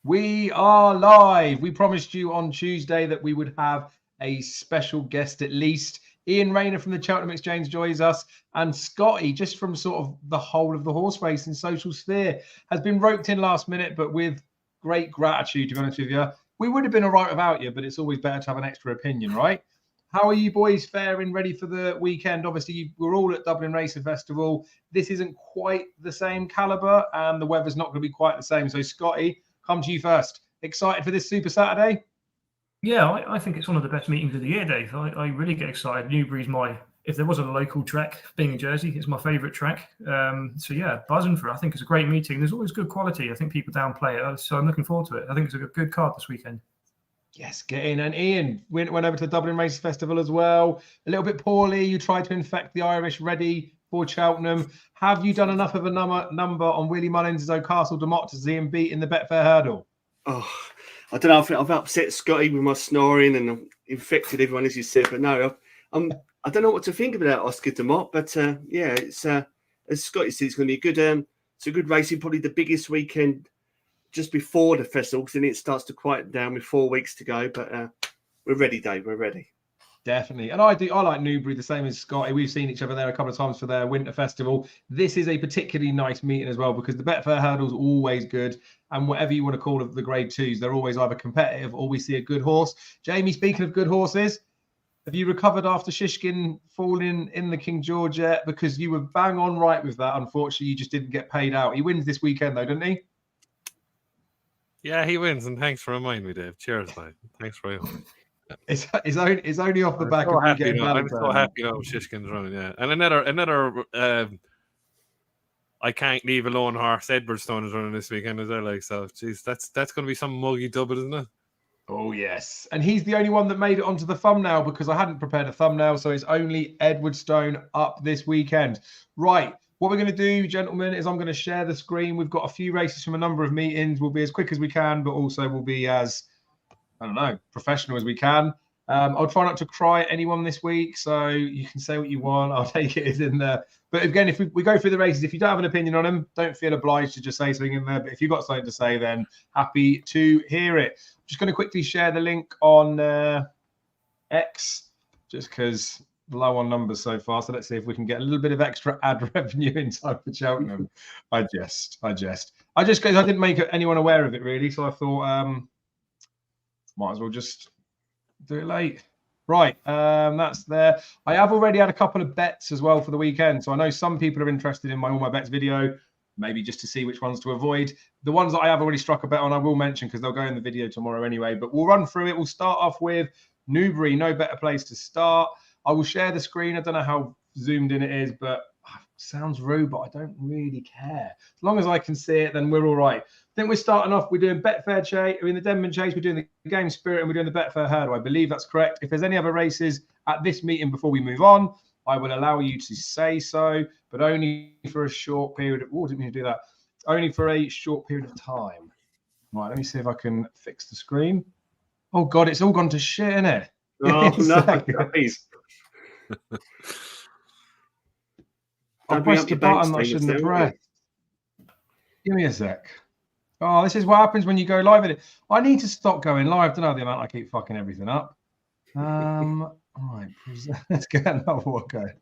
We are live. We promised you on Tuesday that we would have a special guest at least. Ian Rayner from the Cheltenham Exchange joins us, and Scotty, just from sort of the whole of the horse race and social sphere, has been roped in last minute, but with great gratitude, to be honest with you. We would have been all right without you, but it's always better to have an extra opinion, right? How are you boys faring, ready for the weekend? Obviously, we're all at Dublin Racing Festival. This isn't quite the same calibre, and the weather's not going to be quite the same. So, Scotty, come to you first. Excited for this Super Saturday? Yeah, I think it's one of the best meetings of the year, Dave. I really get excited. Newbury's if there was a local track, being in Jersey, it's my favourite track. So yeah, buzzing for it. I think it's a great meeting. There's always good quality. I think people downplay it, so I'm looking forward to it. I think it's a good card this weekend. Yes, get in. And Ian went over to the Dublin Racing Festival as well. A little bit poorly. You tried to infect the Irish ready for Cheltenham. Have you done enough of a number on Willie Mullins' O'Castle democracy and beat in the Betfair Hurdle? Oh, I don't know. I think I've upset Scotty with my snoring and I've infected everyone, as you said. But no, I don't know what to think about Oscar Demott. But yeah, it's as Scotty said, it's going to be a good. It's a good racing, probably the biggest weekend just before the festival, because then it starts to quieten down with 4 weeks to go. But we're ready, Dave. We're ready. Definitely. And I like Newbury the same as Scotty. We've seen each other there a couple of times for their winter festival. This is a particularly nice meeting as well, because the Betfair Hurdle is always good. And whatever you want to call it, the grade twos, they're always either competitive or we see a good horse. Jaime, speaking of good horses, have you recovered after Shishkin falling in the King George yet? Because you were bang on right with that. Unfortunately, you just didn't get paid out. He wins this weekend though, doesn't he? Yeah, he wins. And thanks for reminding me, Dave. Cheers, mate. Thanks for you. It's only off the back of me getting I'm so happy now Shishkin's running, yeah. And another I can't leave alone horse, Edwardstone, is running this weekend as well. Like, so geez, that's going to be some muggy double, isn't it? Oh yes. And he's the only one that made it onto the thumbnail, because I hadn't prepared a thumbnail, so it's only Edwardstone up this weekend. Right. What we're going to do, gentlemen, is I'm going to share the screen. We've got a few races from a number of meetings. We'll be as quick as we can, but also we'll be as professional as we can. I'll try not to cry at anyone this week, so you can say what you want. I'll take it as in there. But again, if we go through the races, if you don't have an opinion on them, don't feel obliged to just say something in there. But if you've got something to say, then happy to hear it. I'm just going to quickly share the link on X, just because low on numbers so far. So let's see if we can get a little bit of extra ad revenue in time for Cheltenham. I jest. Because I didn't make anyone aware of it really, so I thought might as well just do it late. Right, that's there. I have already had a couple of bets as well for the weekend. So I know some people are interested in all my bets video, maybe just to see which ones to avoid. The ones that I have already struck a bet on, I will mention because they'll go in the video tomorrow anyway. But we'll run through it. We'll start off with Newbury, no better place to start. I will share the screen. I don't know how zoomed in it is, but sounds rude, but I don't really care. As long as I can see it, then we're all right. I think we're starting off, we're doing Betfair Chase, we're in the Denman Chase, we're doing the Game Spirit, and we're doing the Betfair Hurdle. I believe that's correct. If there's any other races at this meeting before we move on, I will allow you to say so, but only for a short period. Oh, didn't mean to do that. Only for a short period of time. Right, let me see if I can fix the screen. Oh, God, it's all gone to shit, isn't it? Oh, no, please. I pressed the button I shouldn't have pressed. Give me a sec. Oh, this is what happens when you go live in it. I need to stop going live. I don't know the amount I keep fucking everything up. All right, let's get another one going.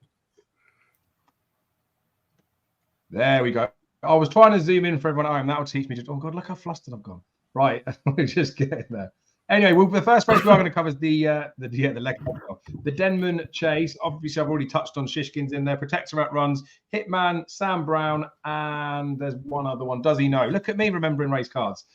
There we go. I was trying to zoom in for everyone at home. That will teach me just, oh God, look how flustered I've gone. Right, we're just getting there. Anyway, the first race we are going to cover is the Denman Chase. Obviously, I've already touched on Shishkin's in there. Protectorate runs, Hitman, Sam Brown, and there's one other one. Does he know? Look at me remembering race cards.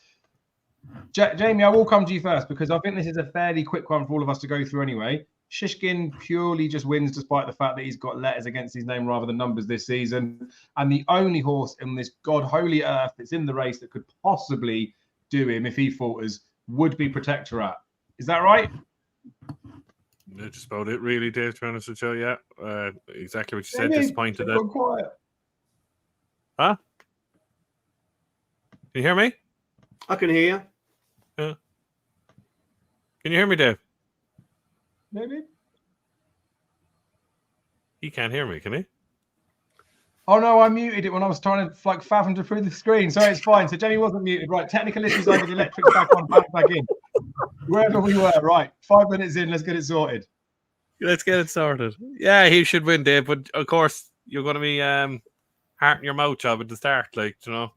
Jaime, I will come to you first because I think this is a fairly quick one for all of us to go through anyway. Shishkin purely just wins despite the fact that he's got letters against his name rather than numbers this season. And the only horse in this God holy earth that's in the race that could possibly do him if he falters would be Protectorate. Is that right? Yeah, just about it, really, Dave, to be honest with you. Yeah, exactly what you said. Disappointed that. Quiet. Huh? Can you hear me? I can hear you. Yeah. Can you hear me, Dave? Maybe. He can't hear me, can he? Oh no, I muted it when I was trying to fathom through the screen. So it's fine. So Jamie wasn't muted. Right, technical issues over, the electric's back on, back in. Wherever we were, right. 5 minutes in, let's get it sorted. Let's get it sorted. Yeah, he should win, Dave. But of course, you're going to be heart in your mouth job at the start. Like, you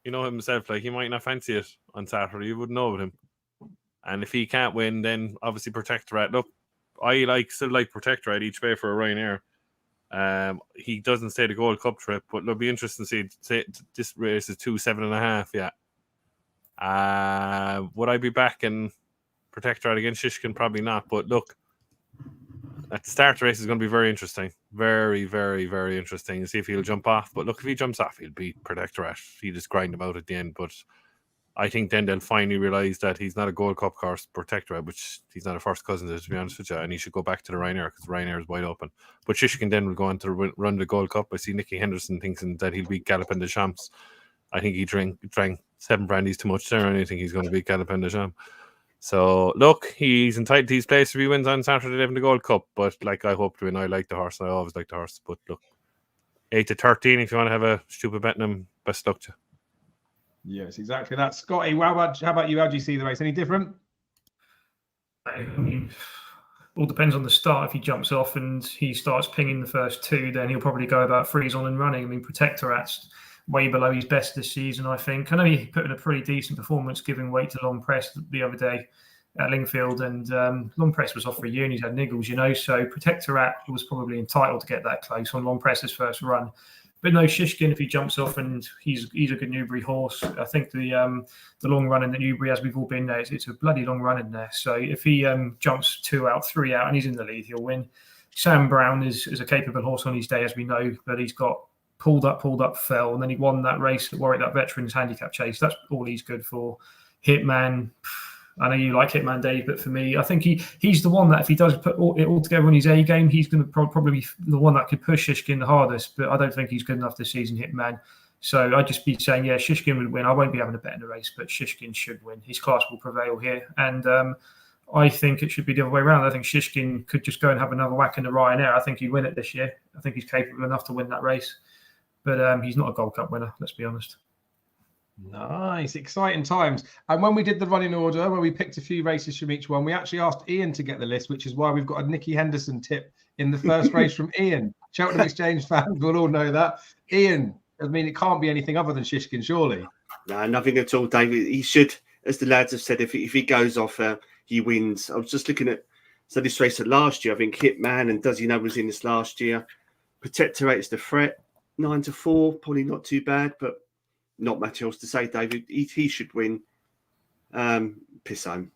know himself. Like, he might not fancy it on Saturday. You wouldn't know with him. And if he can't win, then obviously Protectorate. Look, I still like Protectorate each way for a Rayner. He doesn't say the Gold Cup trip, but it'll be interesting to see. This race is 2.7.5. Yeah. Would I be back in Protectorate against Shishkin? Probably not. But look, at the start of the race is going to be very interesting. Very, very, very interesting to see if he'll jump off. But look, if he jumps off, he'll beat Protectorate. He just grind him out at the end. But I think then they'll finally realise that he's not a Gold Cup course Protectorate, which he's not a first cousin to be honest with you, and he should go back to the Rayner because Rayner is wide open. But Shishkin then will go on to run the Gold Cup. I see Nicky Henderson thinking that he'll beat Galopin des Champs. I think he drank 7 brandies too much there, and I think he's going to beat Galopin des Champs. So look, he's entitled to his place if he wins on Saturday in the Gold Cup. But like, I hope to win. I like the horse. I always like the horse. But look, 8-13 if you want to have a stupid bet on him. Best luck to you. Yes, exactly that. Scotty, how about you? How do you see the race? Any different? I mean, all depends on the start. If he jumps off and he starts pinging the first 2, then he'll probably go about freeze on and running. I mean, Protectorate's way below his best this season, I think. I know he put in a pretty decent performance giving weight to Long Press the other day at Lingfield, and Long Press was off for a year and he's had niggles, so Protectorate was probably entitled to get that close on Long Press's first run. But no, Shishkin, if he jumps off, and he's a good Newbury horse. I think the long run in the Newbury, as we've all been there, it's a bloody long run in there. So if he jumps 2 out, 3 out, and he's in the lead, he'll win. Sam Brown is a capable horse on his day, as we know, but he's got pulled up, fell, and then he won that race at Warwick, that Veterans Handicap Chase. That's all he's good for. Hitman, I know you like Hitman, Dave, but for me, I think he's the one that if he does put it all together in his A game, he's going to probably be the one that could push Shishkin the hardest, but I don't think he's good enough this season, Hitman. So I'd just be saying, yeah, Shishkin would win. I won't be having a bet in the race, but Shishkin should win. His class will prevail here. And I think it should be the other way around. I think Shishkin could just go and have another whack in the Ryanair. I think he'd win it this year. I think he's capable enough to win that race. But he's not a Gold Cup winner, let's be honest. Nice, exciting times. And when we did the running order, where we picked a few races from each one, we actually asked Ian to get the list, which is why we've got a Nicky Henderson tip in the first race from Ian. Cheltenham Exchange fans will all know that. Ian, I mean, it can't be anything other than Shishkin, surely. No, nothing at all, David. He should, as the lads have said, if he goes off, he wins. I was just looking at this race last year. I think Hitman and Does He Know was in this last year. Protectorate's the threat, 9-4, probably not too bad, but not much else to say, David. He should win. Piss home.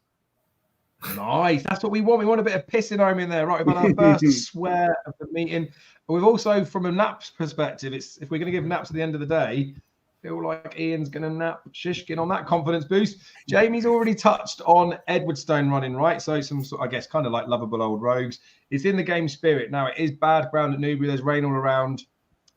Nice. That's what we want. We want a bit of pissing home in there. Right, we've had our first swear of the meeting. But we've also, from a naps perspective, if we're going to give naps at the end of the day, I feel like Ian's going to nap Shishkin on that confidence boost. Jamie's already touched on Edwardstone running, right? So some sort, I guess, kind of like lovable old rogues. It's in the game spirit. Now, it is bad ground at Newbury. There's rain all around.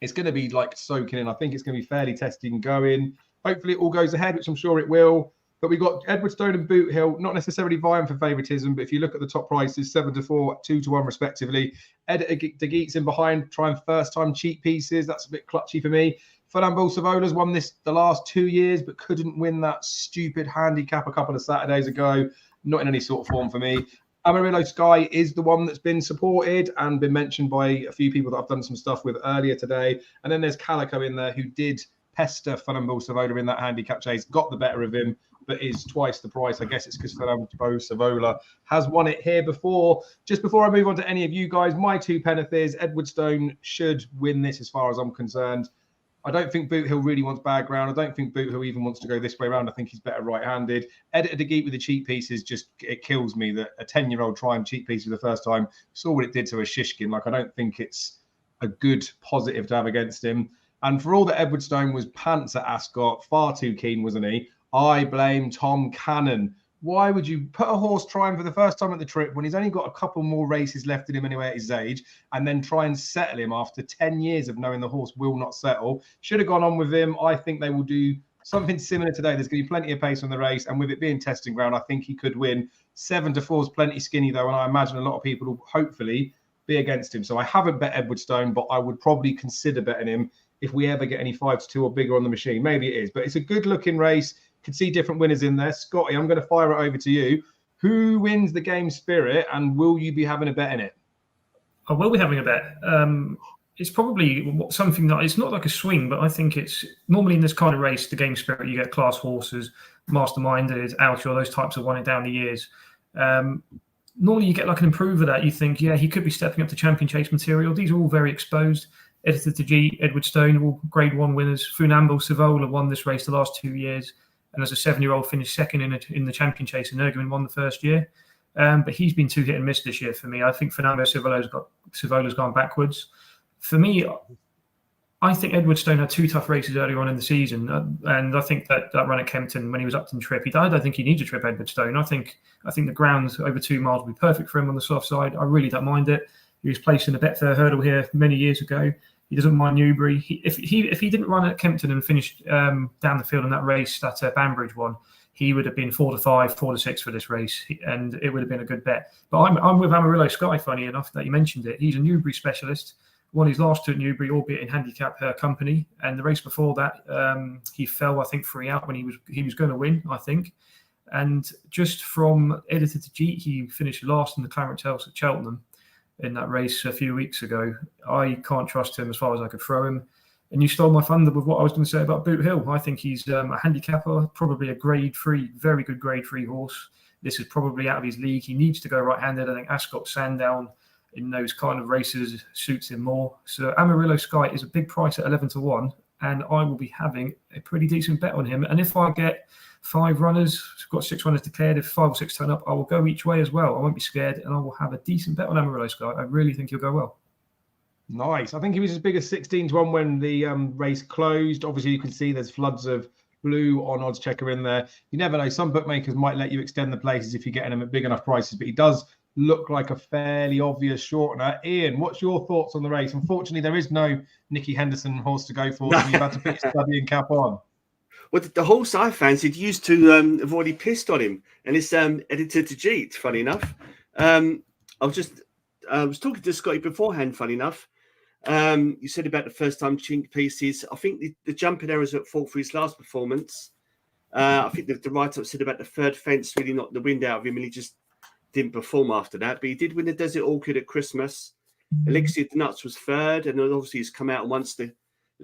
It's going to be like soaking in. I think it's going to be fairly tested and going. Hopefully it all goes ahead, which I'm sure it will. But we've got Edwardstone and Boot Hill, not necessarily vying for favouritism, but if you look at the top prices, 7-4, 2-1 respectively. Editor De Geet's in behind, trying first-time cheap pieces. That's a bit clutchy for me. Fernando Savola's won this the last 2 years, but couldn't win that stupid handicap a couple of Saturdays ago. Not in any sort of form for me. Amarillo Sky is the one that's been supported and been mentioned by a few people that I've done some stuff with earlier today. And then there's Calico in there who did pester Fernando Savola in that handicap chase, got the better of him, but is twice the price. I guess it's because Fernando Savola has won it here before. Just before I move on to any of you guys, my 2 penneth is Edwardstone should win this as far as I'm concerned. I don't think Boot Hill really wants bad ground. I don't think Boot Hill even wants to go this way around. I think he's better right-handed. Editor De Geet with the cheap pieces, just it kills me that a 10-year-old trying cheap piece for the first time saw what it did to a Shishkin. Like, I don't think it's a good positive to have against him. And for all that Edwardstone was pants at Ascot, far too keen, wasn't he? I blame Tom Cannon. Why would you put a horse trying for the first time at the trip when he's only got a couple more races left in him anyway at his age, and then try and settle him after 10 years of knowing the horse will not settle? Should have gone on with him. I think they will do something similar today. There's going to be plenty of pace on the race, and with it being testing ground, I think he could win. 7-4 is plenty skinny, though, and I imagine a lot of people will hopefully be against him. So I haven't bet Edwardstone, but I would probably consider betting him if we ever get any 5-2 or bigger on the machine. Maybe it is, but it's a good looking race. Could see different winners in there. Scotty, I'm going to fire it over to you. Who wins the Game Spirit, and will you be having a bet in it? I will be having a bet. It's probably something that it's not like a swing, but I think it's normally in this kind of race, the Game Spirit, you get class horses, Masterminded, Outlaw, those types of won it down the years. Normally you get like an improver that you think, yeah, he could be stepping up to Champion Chase material. These are all very exposed. Editor to G, Edward Stone, all Grade 1 winners. Funambule Savola won this race the last 2 years. And as a 7-year-old, finished second in the Champion Chase, and Erguin won the first year. But he's been too hit and miss this year for me. I think Fernando Savola's gone backwards. For me, I think Edward Stone had 2 tough races earlier on in the season, and I think that run at Kempton when he was Upton Trip, I don't think he needs a trip, Edward Stone. I think the ground over 2 miles will be perfect for him on the soft side. I really don't mind it. He was placed in the Betfair Hurdle here many years ago. He doesn't mind Newbury. If he didn't run at Kempton and finished down the field in that race that Banbridge won, he would have been 4-5, 4-6 for this race, and it would have been a good bet. But I'm with Amarillo Sky, funny enough, that you mentioned it. He's a Newbury specialist. Won his last 2 at Newbury, albeit in handicap company. And the race before that, he fell, I think, 3 out when he was going to win, I think. And just from Editor to G, he finished last in the Clarence House at Cheltenham in that race a few weeks ago. I can't trust him as far as I could throw him. And you stole my thunder with what I was going to say about Boot Hill. I think he's a handicapper, probably a Grade 3, very good Grade 3 horse. This is probably out of his league. He needs to go right-handed. I think Ascot Sandown in those kind of races suits him more. So Amarillo Sky is a big price at 11-1, and I will be having a pretty decent bet on him. And if I get 5 runners, got 6 runners declared, if 5 or 6 turn up, I will go each way as well. I won't be scared, and I will have a decent bet on Amarillo Sky. I really think he'll go well. Nice. I think he was as big as 16-1 when the race closed. Obviously, you can see there's floods of blue on Odds Checker in there. You never know. Some bookmakers might let you extend the places if you're getting them at big enough prices, but he does look like a fairly obvious shortener. Ian, what's your thoughts on the race? Unfortunately, there is no Nicky Henderson horse to go for, so you've had to put your studying cap on. Well, the horse I fancied used to have already pissed on him, and it's Editor to Jeet, funny enough. I was talking to Scotty beforehand, funny enough. You said about the first time chink pieces. I think the jumping errors at fault for his last performance. I think the write-up said about the third fence really knocked the wind out of him, and he just didn't perform after that. But he did win the Desert Orchid at Christmas. Elixir of the Nuts was third, and obviously he's come out and wants the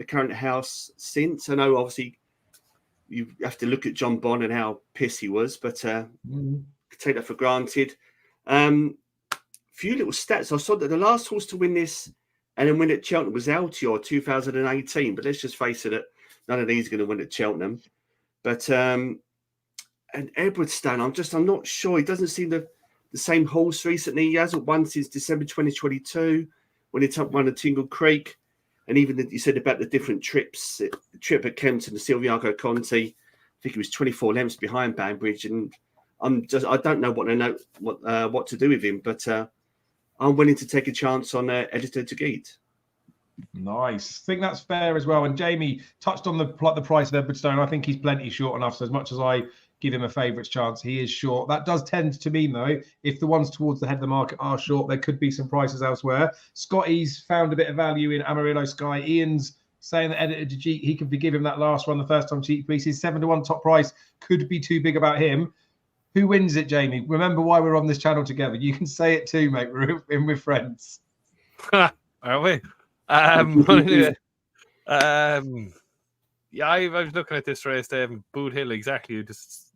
current house since. I know obviously you have to look at John Bond and how pissed he was, but take that for granted. Few little stats. I saw that the last horse to win this and then win at Cheltenham was Altior 2018. But let's just face it, none of these are going to win at Cheltenham. But and Edward Stone, I'm not sure. He doesn't seem the same horse recently. He hasn't won since December 2022 when he won at Tingle Creek. And even you said about the different trips, the trip at Kempton, the Silviaco Conti, I think he was 24 lengths behind Banbridge. And I don't know what to do with him, but I'm willing to take a chance on Editor to Geet. Nice. I think that's fair as well. And Jaime touched on the price of Edward Stone. I think he's plenty short enough. So as much as I give him a favourites chance, he is short. That does tend to mean, though, if the ones towards the head of the market are short, there could be some prices elsewhere. Scotty's found a bit of value in Amarillo Sky. Ian's saying that Editor to Jeet, he can forgive him that last one, the first time cheap pieces. 7-1 top price could be too big about him. Who wins it, Jaime? Remember why we're on this channel together. You can say it too, mate. We're in with friends. Are we? Yeah, I was looking at this race, Boot Hill, exactly. You just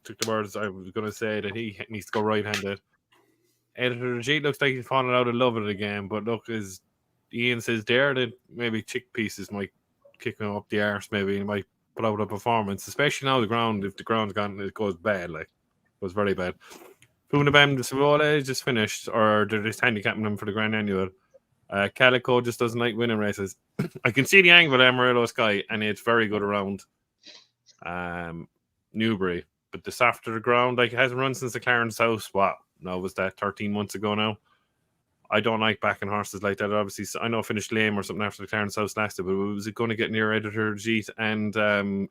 took the words I was going to say, that he needs to go right-handed. Editor G looks like he's falling out of love with it again, but look, as Ian says there, that maybe chick pieces might kick him up the arse, maybe, and might put out a performance, especially now if the ground's gone, it goes bad, like, it was very bad. Funambule Savola is just finished, or they're just handicapping him for the Grand Annual. Calico just doesn't like winning races. I can see the angle of Amarillo Sky, and it's very good around Newbury. But this after the ground, like, it hasn't run since the Clarence House. Wow, no, was that 13 months ago now? I don't like backing horses like that. Obviously, I know I finished lame or something after the Clarence House lasted, but was it going to get near Editor Jeet and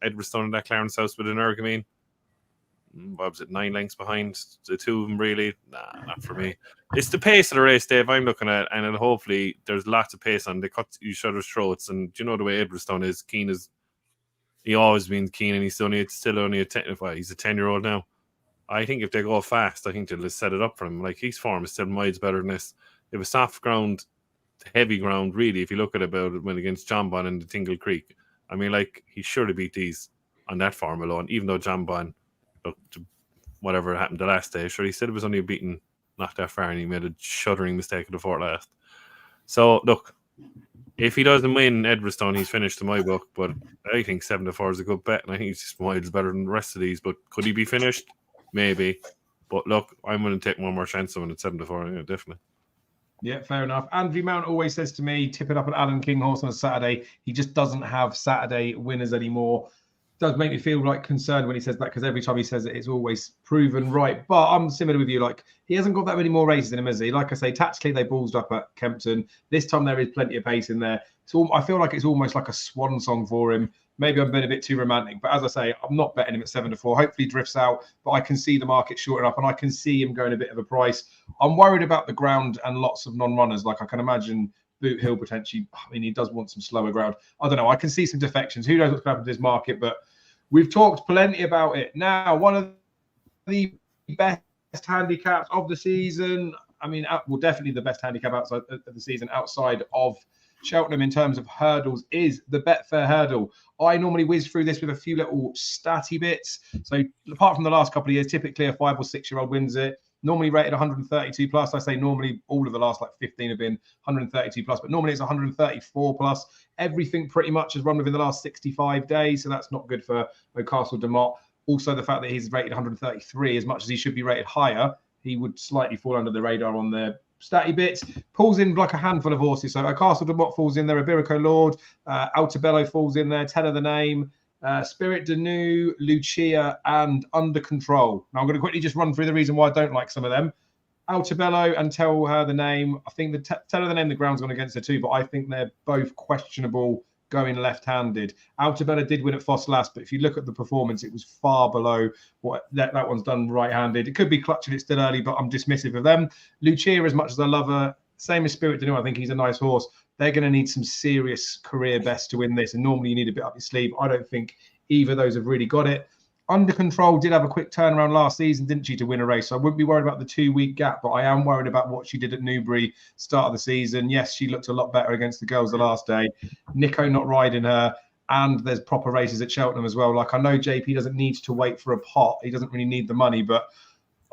Edward Stone in that Clarence House with an Ergamine? what was it, 9 lengths behind the two of them, really? Nah, not for me. It's the pace of the race, Dave, I'm looking at, and then hopefully there's lots of pace on. They cut each other's throats, and do you know the way Edwardstone is? Keen as he always been keen, and he's still only a 10. Well, he's a 10-year-old now. I think if they go fast, I think they'll just set it up for him. Like, his form is still miles better than this. If a soft ground, heavy ground, really, if you look at about it when against John Bon and the Tingle Creek, I mean, like, he should have beat these on that form alone, even though John Bon looked whatever happened the last day. Sure, he said it was only beaten not that far, and he made a shuddering mistake at the fort last. So, look, if he doesn't win Edwardstone, he's finished in my book, but I think 7-4 is a good bet, and I think he's just miles better than the rest of these. But could he be finished? Maybe. But look, I'm going to take one more chance on it at 7-4, yeah, definitely. Yeah, fair enough. Andrew Mount always says to me, tip it up an Alan King horse on a Saturday. He just doesn't have Saturday winners anymore. Does make me feel like concerned when he says that, because every time he says it, it's always proven right. But I'm similar with you. Like, he hasn't got that many more races in him, has he? Like I say, tactically they ballsed up at Kempton. This time there is plenty of pace in there. So I feel like it's almost like a swan song for him. Maybe I'm being a bit too romantic, but as I say, I'm not betting him at 7-4. Hopefully he drifts out, but I can see the market shorting up, and I can see him going a bit of a price. I'm worried about the ground and lots of non-runners. Like, I can imagine Boot Hill potentially. I mean, he does want some slower ground. I don't know. I can see some defections. Who knows what's going to happen to this market, but we've talked plenty about it. Now, one of the best handicaps of the season. I mean, well, definitely the best handicap outside of the season outside of Cheltenham in terms of hurdles is the Betfair Hurdle. I normally whiz through this with a few little statty bits. So apart from the last couple of years, typically a 5 or 6 year old wins it. Normally rated 132 plus. I say normally all of the last like 15 have been 132 plus, but normally it's 134 plus. Everything pretty much has run within the last 65 days. So that's not good for Castle de Mott. Also, the fact that he's rated 133, as much as he should be rated higher, he would slightly fall under the radar on the statty bits. Pulls in like a handful of horses. So Castle de Mott falls in there, Iberico Lord, Altobello falls in there, Tell Her the Name, Spirit de Nu, Lucia, and Under Control. Now I'm going to quickly just run through the reason why I don't like some of them. Altobello and Tell Her the Name. I think Tell Her the Name, the ground's gone against her too, but I think they're both questionable going left-handed. Altobello did win at Foss last, but if you look at the performance, it was far below what that one's done right-handed. It could be clutching it still early, but I'm dismissive of them. Lucia, as much as I love her, same as Spirit de Nu, I think he's a nice horse. They're going to need some serious career best to win this, and normally you need a bit up your sleeve. I don't think either of those have really got it. Under Control did have a quick turnaround last season, didn't she, to win a race? So I wouldn't be worried about the 2-week gap, but I am worried about what she did at Newbury start of the season. Yes, she looked a lot better against the girls the last day. Nico not riding her, and there's proper races at Cheltenham as well. Like, I know JP doesn't need to wait for a pot. He doesn't really need the money, but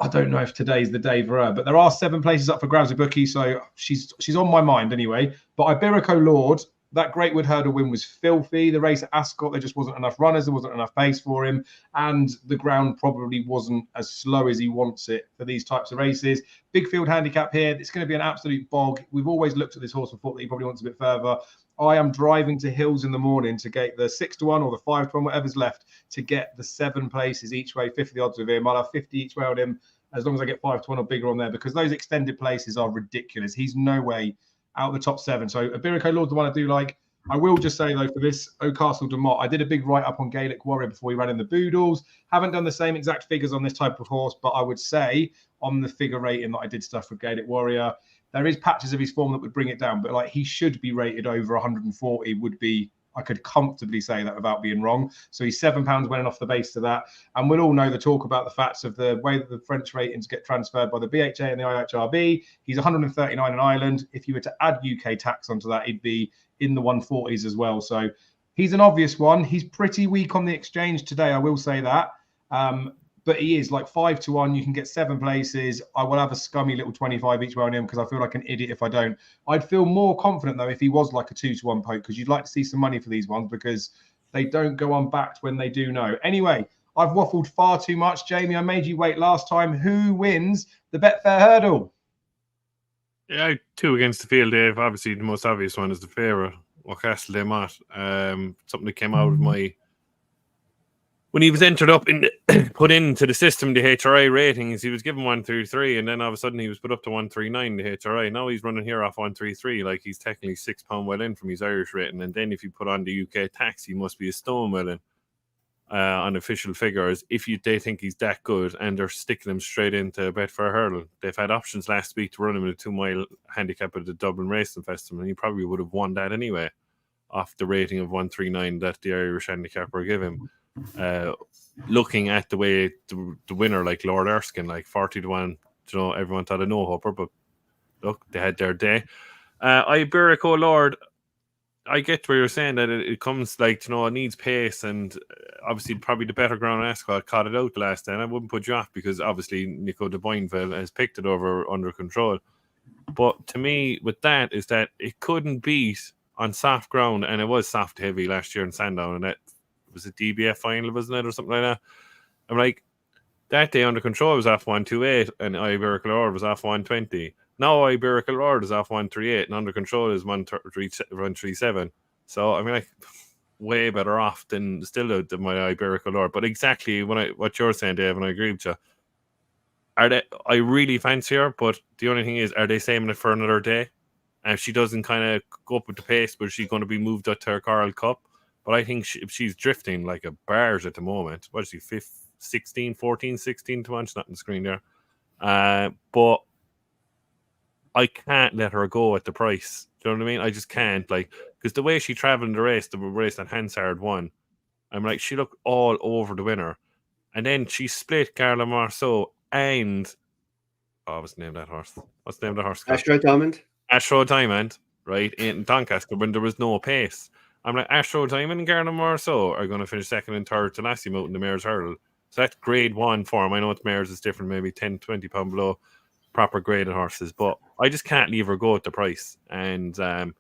I don't know if today's the day for her. But there are 7 places up for grabs with bookie, so she's on my mind anyway. But Iberico Lord, that Greatwood Hurdle win was filthy. The race at Ascot, there just wasn't enough runners. There wasn't enough pace for him. And the ground probably wasn't as slow as he wants it for these types of races. Big field handicap here. It's going to be an absolute bog. We've always looked at this horse and thought that he probably wants a bit further. I am driving to Hills in the morning to get the 6-1 or the 5-1, whatever's left, to get the 7 places each way, 50 the odds with him. I'll have 50 each way on him as long as I get 5-1 or bigger on there, because those extended places are ridiculous. He's no way out of the top 7. So Iberico Lord's the one I do like. I will just say, though, for this Castle de Mott, I did a big write-up on Gaelic Warrior before we ran in the Boodles. Haven't done the same exact figures on this type of horse, but I would say on the figure rating that I did stuff with Gaelic Warrior, there is patches of his form that would bring it down, but like he should be rated over 140 would be, I could comfortably say that without being wrong. So he's £7 winning off the base to that. And we'll all know the talk about the facts of the way that the French ratings get transferred by the BHA and the IHRB. He's 139 in Ireland. If you were to add UK tax onto that, he'd be in the 140s as well. So he's an obvious one. He's pretty weak on the exchange today, I will say that. But he is like 5-1. You can get 7 places. I will have a scummy little 25 each way on him because I feel like an idiot if I don't. I'd feel more confident, though, if he was like a 2-1 poke, because you'd like to see some money for these ones because they don't go unbacked when they do know. Anyway, I've waffled far too much. Jamie, I made you wait last time. Who wins the Betfair Hurdle? Yeah, 2 against the field, Dave. Obviously, the most obvious one is the Pharaoh or Castle de Mott. Something that came out of my... When he was entered up in put into the system, the HRA ratings, he was given 133, and then all of a sudden he was put up to 139, the HRA. Now he's running here off 133, like he's technically £6 well in from his Irish rating. And then if you put on the UK tax, he must be a stone well in. on official figures if they think he's that good, and they're sticking him straight into Betfair Hurdle. They've had options last week to run him in a 2-mile handicap at the Dublin Racing Festival, and he probably would have won that anyway off the rating of 139 that the Irish handicapper give him. Looking at the way the winner, like Lord Erskine, like 40-1, everyone thought a no-hopper, but look, they had their day. Iberico Lord, I get where you're saying that it comes like, it needs pace, and obviously probably the better ground Ascot caught it out the last time. I wouldn't put you off because obviously Nico de Boinville has picked it over Under Control. But to me, with that, is that it couldn't beat on soft ground, and it was soft heavy last year in Sandown, and that was a DBF final, wasn't it, or something like that? I'm like, that day Under Control was off 128, and Iberico Lord was off 120. Now Iberico Lord is off 138, and Under Control is 137. So I mean, like, way better off than still than my Iberico Lord. But exactly what you're saying, Dave, and I agree with you. I really fancy her, but the only thing is, are they saving it for another day? And if she doesn't kind of go up with the pace, but she's going to be moved up to her Coral Cup. But I think if she's drifting like a barge at the moment, what is she, 16 to 1? It's not on the screen there. But I can't let her go at the price. Do you know what I mean? I just can't, because the way she travelled in the race that Hansard won, I'm like, she looked all over the winner. And then she split Carla Marceau and, what's the name of that horse? What's the name of the horse? Astro Diamond, right, in Doncaster when there was no pace. I'm like, Astro Diamond and Carla Marceau are going to finish second and third to Lassie Mountain, the Mayor's Hurdle. So that's grade 1 form. I know it's Mayor's is different, maybe 10, 20 pound below proper graded horses, but I just can't leave her go at the price. And I'm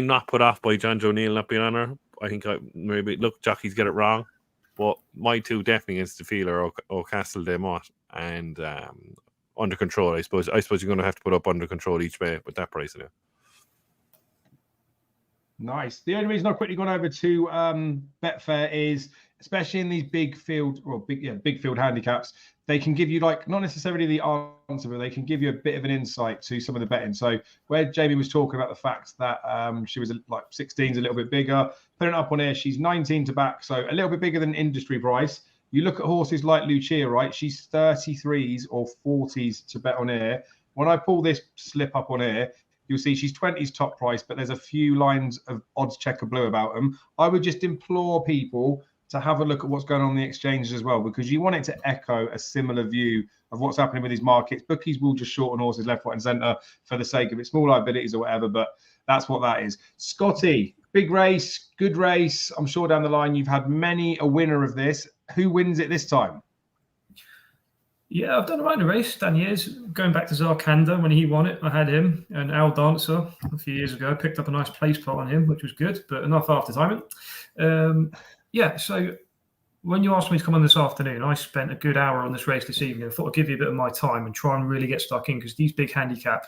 not put off by John Joe Neal not being on her. I think jockeys get it wrong, but my two definitely is the Feeler or Castle de Mott and Under Control. I suppose you're going to have to put up Under Control each way with that price in it. Nice. The only reason I've quickly gone over to Betfair is, especially in these big field handicaps, they can give you, like, not necessarily the answer, but they can give you a bit of an insight to some of the betting. So where Jamie was talking about the fact that she was like 16's a little bit bigger, putting it up on here, she's 19 to back, so a little bit bigger than industry price. You look at horses like Lucia, right? She's 33s or 40s to bet on here. When I pull this slip up on here, you'll see she's 20s top price, but there's a few lines of odds checker blue about them. I would just implore people to have a look at what's going on in the exchanges as well, because you want it to echo a similar view of what's happening with these markets. Bookies will just shorten horses left, right, and centre for the sake of it, small liabilities or whatever, but that's what that is. Scotty, big race, good race. I'm sure down the line you've had many a winner of this. Who wins it this time? Yeah, I've done a Rayner race, Dan years. Going back to Zarkanda, when he won it, I had him and Al Dancer a few years ago. I picked up a nice place plot on him, which was good, but enough after timing. Yeah, so when you asked me to come on this afternoon, I spent a good hour on this race this evening. I thought I'd give you a bit of my time and try and really get stuck in, because these big handicap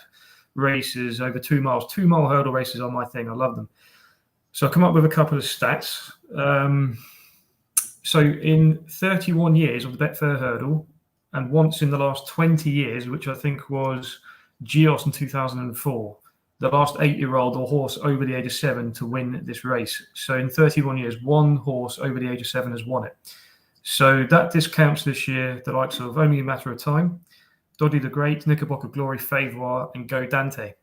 races over 2 miles, 2-mile hurdle races are my thing. I love them. So I come up with a couple of stats. So in 31 years of the Betfair Hurdle, and once in the last 20 years, which I think was Geos in 2004, the last 8-year-old or horse over the age of 7 to win this race. So in 31 years, one horse over the age of 7 has won it. So that discounts this year the likes of Only a Matter of Time, Doddy the Great, Knickerbocker Glory, Favor, and Go Dante.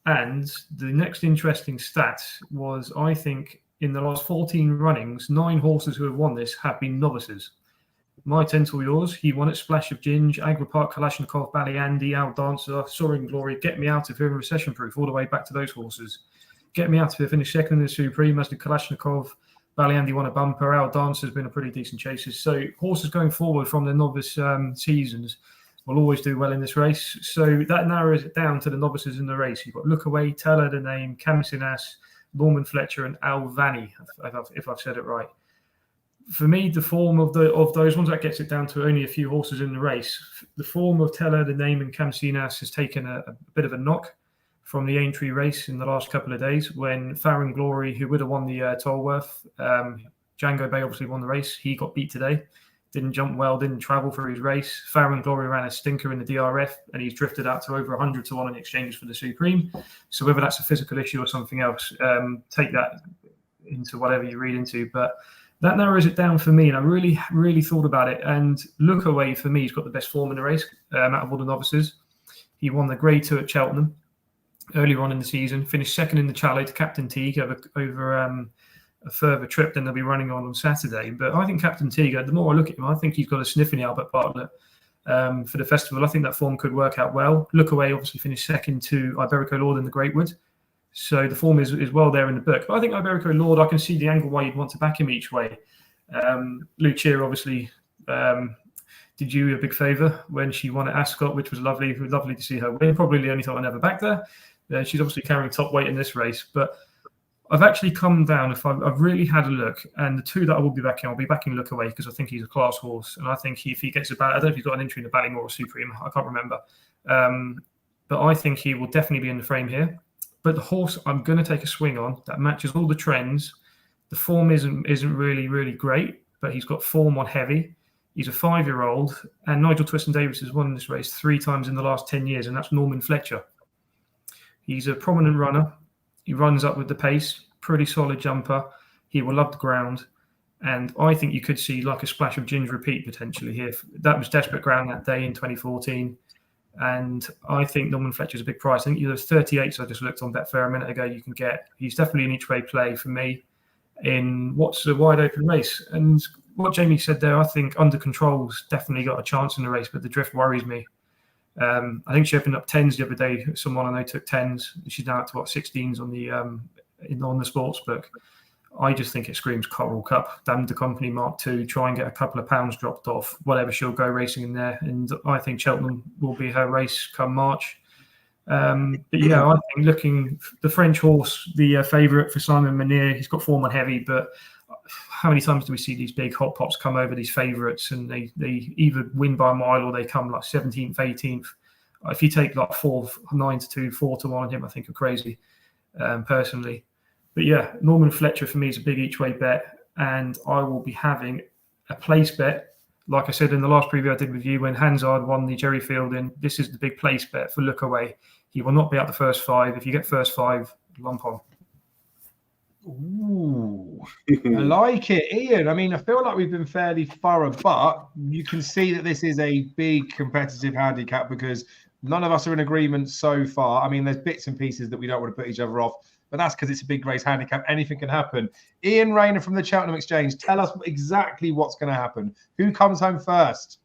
And the next interesting stat was, I think, in the last 14 runnings, 9 horses who have won this have been novices. My 10 to yours, he won it. Splash of Ginge, Agra Park, Kalashnikov, Ballyandy, Al Dancer, Soaring Glory, Get Me Out of Here, and Recession Proof, all the way back to those horses. Get Me Out of Here finished second in the Supreme, as did Kalashnikov. Ballyandy won a bumper. Al Dancer has been a pretty decent chaser. So horses going forward from the novice seasons will always do well in this race. So that narrows it down to the novices in the race. You've got Look Away, Tell Her the Name, Naas, Norman Fletcher, and Al Vanni, if I've said it right. For me, the form of those ones, that gets it down to only a few horses in the race. The form of Tell Her the Name and Naas has taken a bit of a knock from the Aintree race in the last couple of days, when Farron Glory, who would have won the Tolworth, Django Bay obviously won the race. He got beat today. Didn't jump well, didn't travel for his race. Farron Glory ran a stinker in the DRF, and he's drifted out to over 100 to 1 on the exchanges for the Supreme. So whether that's a physical issue or something else, take that into whatever you read into. But That narrows it down for me, and I really, really thought about it. And Look Away, for me, he's got the best form in the race out of all the novices. He won the Grade 2 at Cheltenham earlier on in the season, finished second in the Chalet to Captain Teague over a further trip than they'll be running on Saturday. But I think Captain Teague, the more I look at him, I think he's got a sniff in the Albert Bartlett for the festival. I think that form could work out well. Look Away obviously finished second to Iberico Lord in the Greatwood. So the form is well there in the book. But I think Iberico Lord, I can see the angle why you'd want to back him each way. Lucia obviously did you a big favour when she won at Ascot, which was lovely. It was lovely to see her win. Probably the only time I never backed her. She's obviously carrying top weight in this race. But I've actually come down, I've really had a look, and the two that I will be backing, I'll be backing Look Away because I think he's a class horse. And I think if he gets I don't know if he's got an entry in the Ballymore or Supreme, I can't remember. But I think he will definitely be in the frame here. But the horse I'm going to take a swing on that matches all the trends. The form isn't really, really great, but he's got form on heavy. He's a 5-year-old, and Nigel Twiston-Davies has won this race 3 times in the last 10 years, and that's Norman Fletcher. He's a prominent runner. He runs up with the pace, pretty solid jumper. He will love the ground, and I think you could see like a splash of Ginger repeat potentially here. That was desperate ground that day in 2014. And I think Norman Fletcher's a big price. I think there's 38, so I just looked on Betfair a minute ago. You can get, he's definitely an each way play for me in what's a wide open race. And what Jaime said there, I think Under Control's definitely got a chance in the race, but the drift worries me. I think she opened up 10s the other day. Someone I know took 10s. She's now up to 16s on the sports book. I just think it screams Coral Cup. Damn the Company Mark II. Try and get a couple of pounds dropped off, whatever she'll go racing in there. And I think Cheltenham will be her race come March. But yeah, I think looking the French horse, the favourite for Simon Menier, he's got form on heavy, but how many times do we see these big hot pots come over these favourites and they either win by a mile or they come like 17th, 18th? If you take like 4-9-2, 4-1 on him, I think are crazy, personally. But yeah, Norman Fletcher for me is a big each way bet, and I will be having a place bet. Like I said in the last preview I did with you, when Hansard won the Jerry Fielding, this is the big place bet for Look Away. He will not be out the first 5. If you get first 5, lump on. Ooh, I like it, Ian. I mean, I feel like we've been fairly thorough, but you can see that this is a big competitive handicap because none of us are in agreement so far. I mean, there's bits and pieces that we don't want to put each other off, but that's because it's a big race handicap. Anything can happen. Ian Rayner from the Cheltenham Exchange, tell us exactly what's going to happen. Who comes home first?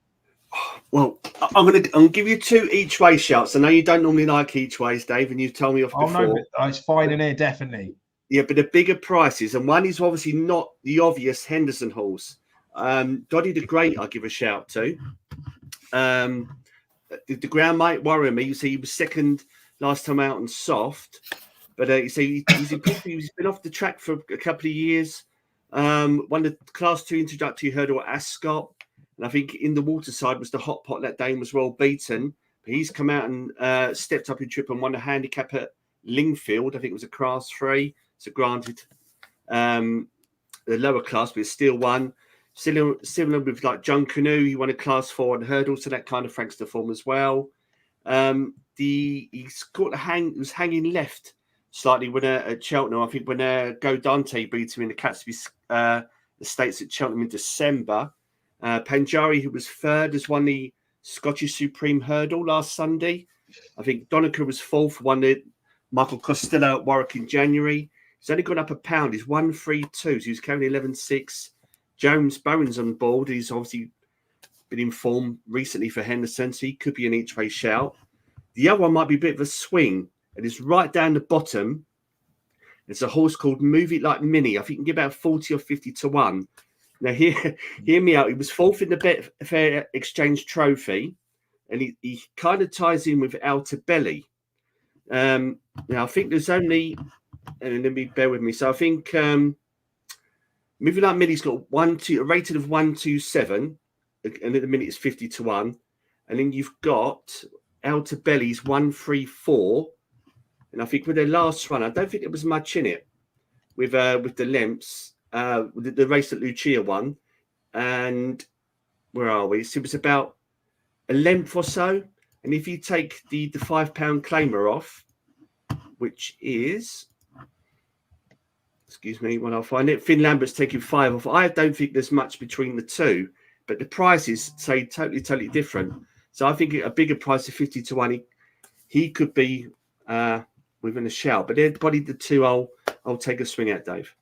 Well, I'm gonna give you 2 each way shouts. I know you don't normally like each ways, Dave, and you've told me off before. Oh no, it's fine in here, definitely. Yeah, but the bigger prices, and one is obviously not the obvious Henderson horse. Doddy the Great, I'll give a shout to. The ground might worry me. You see, he was second last time out on soft, but you see, he's been off the track for a couple of years. Won the Class 2 introductory hurdle at Ascot, and I think in the waterside was the hot pot that day and was well beaten. But he's come out and stepped up in trip and won a handicap at Lingfield. I think it was a Class 3. So granted, the lower class, but it's still won. Similar with like John Canoe, he won a Class 4 on hurdle, so that kind of franks the form as well. He's got he was hanging left slightly when at Cheltenham. I think when Go Dante beat him in the Catesby Estates at Cheltenham in December. Panjari, who was third, has won the Scottish Supreme Hurdle last Sunday. I think Donica was fourth, won the Michael Costello at Warwick in January. He's only gone up a pound. He's 1-3-2. So he's carrying 11.6. James Bowen's on board. He's obviously been in form recently for Henderson, so he could be an each way shout. The other one might be a bit of a swing, and it's right down the bottom. It's a horse called Move It Like Mini. I think you can get about 40 or 50 to 1. Now, hear me out. He was fourth in the Betfair Exchange Trophy, and he kind of ties in with Outer Belly. Now, I think there's only... And let me bear with me. So I think Moving Like Mini's got a rating of 127, and at the minute it's 50 to 1. And then you've got Outer Belly's 134. And I think with their last run, I don't think there was much in it with the Lemps, the race that Lucia won. And where are we? So it was about a length or so. And if you take the £5 claimer off, which is excuse me, when I find it. Finn Lambert's taking 5 off. I don't think there's much between the two, but the prices say totally different. So I think a bigger price of 50 to 1, he could be within a shout. But they're probably the two I'll take a swing at, Dave.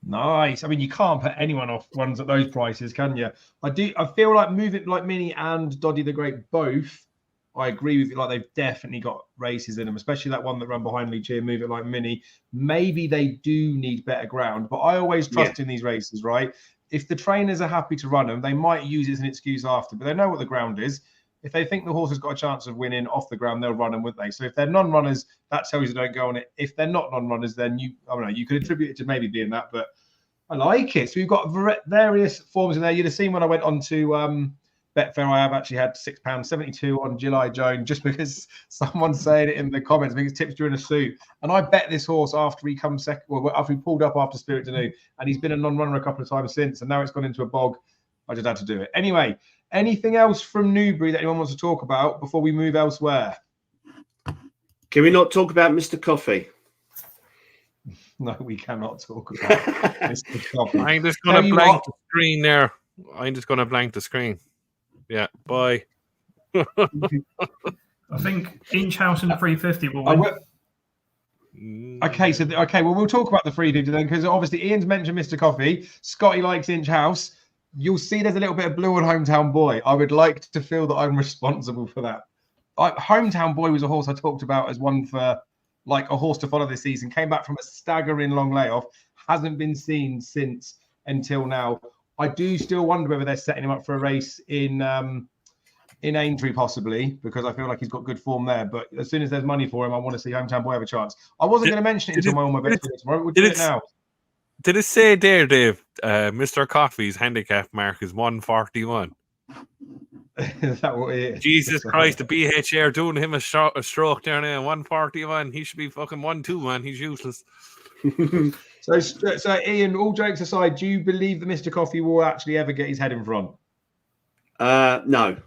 Nice. I mean, you can't put anyone off ones at those prices, can you? I feel like Move It Like Mini and Doddy the Great both. I agree with you. Like, they've definitely got races in them, especially that one that ran behind Leach here, Move It Like Mini. Maybe they do need better ground, but I always trust in these races, right? If the trainers are happy to run them, they might use it as an excuse after, but they know what the ground is. If they think the horse has got a chance of winning off the ground, they'll run them, wouldn't they? So if they're non-runners, that tells you don't go on it. If they're not non-runners, then you could attribute it to maybe being that, but I like it. So we've got various forms in there. You'd have seen when I went on to Betfair, I have actually had £6.72 on July Joan, just because someone's saying it in the comments. I think it's tips during a suit. And I bet this horse after he comes second, well, after he pulled up after Spirit Danube, and he's been a non-runner a couple of times since, and now it's gone into a bog. I just had to do it. Anyway, anything else from Newbury that anyone wants to talk about before we move elsewhere? Can we not talk about Mr. Coffee? No, we cannot talk about Mr. Coffee. I'm just going to blank the screen there. I'm just going to blank the screen. Yeah, bye. I think Inch House in the 350 will win. Okay, well, we'll talk about the 350 then, because obviously Ian's mentioned Mr. Coffee. Scotty likes Inch House. You'll see there's a little bit of blue on Hometown Boy. I would like to feel that I'm responsible for that. Hometown Boy was a horse I talked about as one for like a horse to follow this season. Came back from a staggering long layoff. Hasn't been seen since until now. I do still wonder whether they're setting him up for a race in Aintree possibly, because I feel like he's got good form there. But as soon as there's money for him, I want to see Hometown Boy have a chance. I wasn't going to mention it until my bets tomorrow. We'll do it now. Did it say there, Dave, Mr. Coffee's handicap mark is 141? Is that what it is? Jesus Christ, the BHR doing him a stroke down there, 141. He should be fucking 1-2, man. He's useless. So Ian, all jokes aside, do you believe that Mr. Coffee will actually ever get his head in front? No.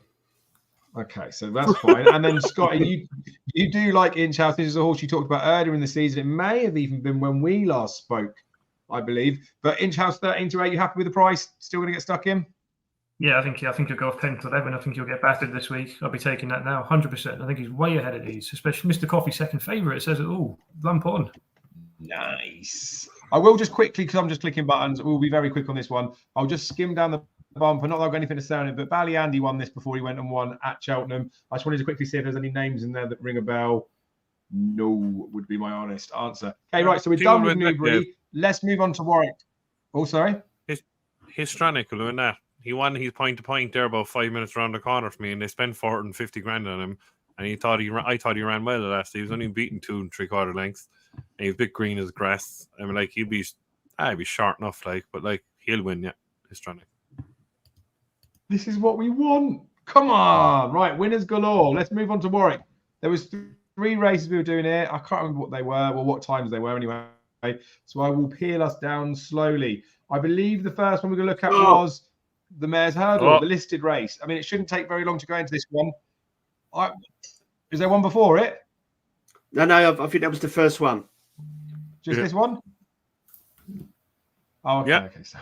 Okay, so that's fine. And then Scotty, you do like Inch House. This is a horse you talked about earlier in the season. It may have even been when we last spoke, I believe. But Inch House 13 to 8, you happy with the price? Still going to get stuck in? Yeah, I think you'll go off 10 to 11. I think you'll get battered this week. I'll be taking that now, 100%. I think he's way ahead of these, especially Mr. Coffee's second favourite. It says it all. Lump on. Nice. I will just quickly, because I'm just clicking buttons, we'll be very quick on this one. I'll just skim down the bumper. Not that I've got anything to say on it, but Bally Andy won this before he went and won at Cheltenham. I just wanted to quickly see if there's any names in there that ring a bell. No, would be my honest answer. Okay, right, so we're done with Newbury. Let's move on to Warwick. Oh, sorry? Histronic will win that. He won his point-to-point there about 5 minutes around the corner for me, and they spent 450 grand on him. And I thought he ran well the last day. He was only beaten 2 3/4 lengths. And he's a bit green as grass. I mean, like, he'd be short enough, like, but like he'll win, yeah. Histronic. This is what we want. Come on. Right, winners galore. Let's move on to Warwick. There was 3 races we were doing here. I can't remember what they were, or what times they were anyway. So I will peel us down slowly. I believe the first one we're going to look at was the Mayor's Hurdle, the listed race. I mean, it shouldn't take very long to go into this one. Is there one before it? No, I think that was the first one. Just this one? Oh, okay. Yeah. Okay. So,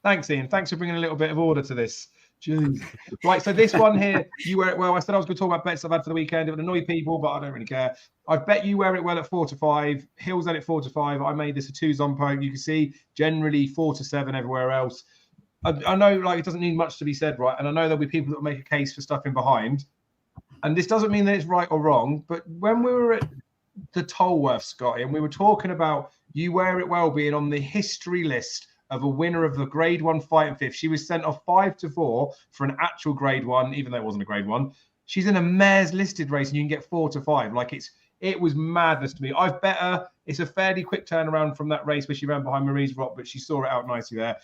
thanks, Ian. Thanks for bringing a little bit of order to this. Jeez. Right, so this one here, you wear it well. I said I was going to talk about bets I've had for the weekend. It would annoy people, but I don't really care. I bet you wear it well at 4 to 5. Hill's at it 4 to 5. I made this a 2 Zompo. You can see generally 4 to 7 everywhere else. I know, like, it doesn't need much to be said, right? And I know there'll be people that will make a case for stuff in behind. And this doesn't mean that it's right or wrong, but when we were at the Tolworth, Scotty, and we were talking about you wear it well being on the history list of a winner of the Grade 1 fight and fifth. She was sent off 5 to 4 for an actual Grade 1, even though it wasn't a Grade 1. She's in a mare's listed race and you can get 4 to 5. Like, it was madness to me. I've bet her it's a fairly quick turnaround from that race where she ran behind Marie's Rock, but she saw it out nicely there.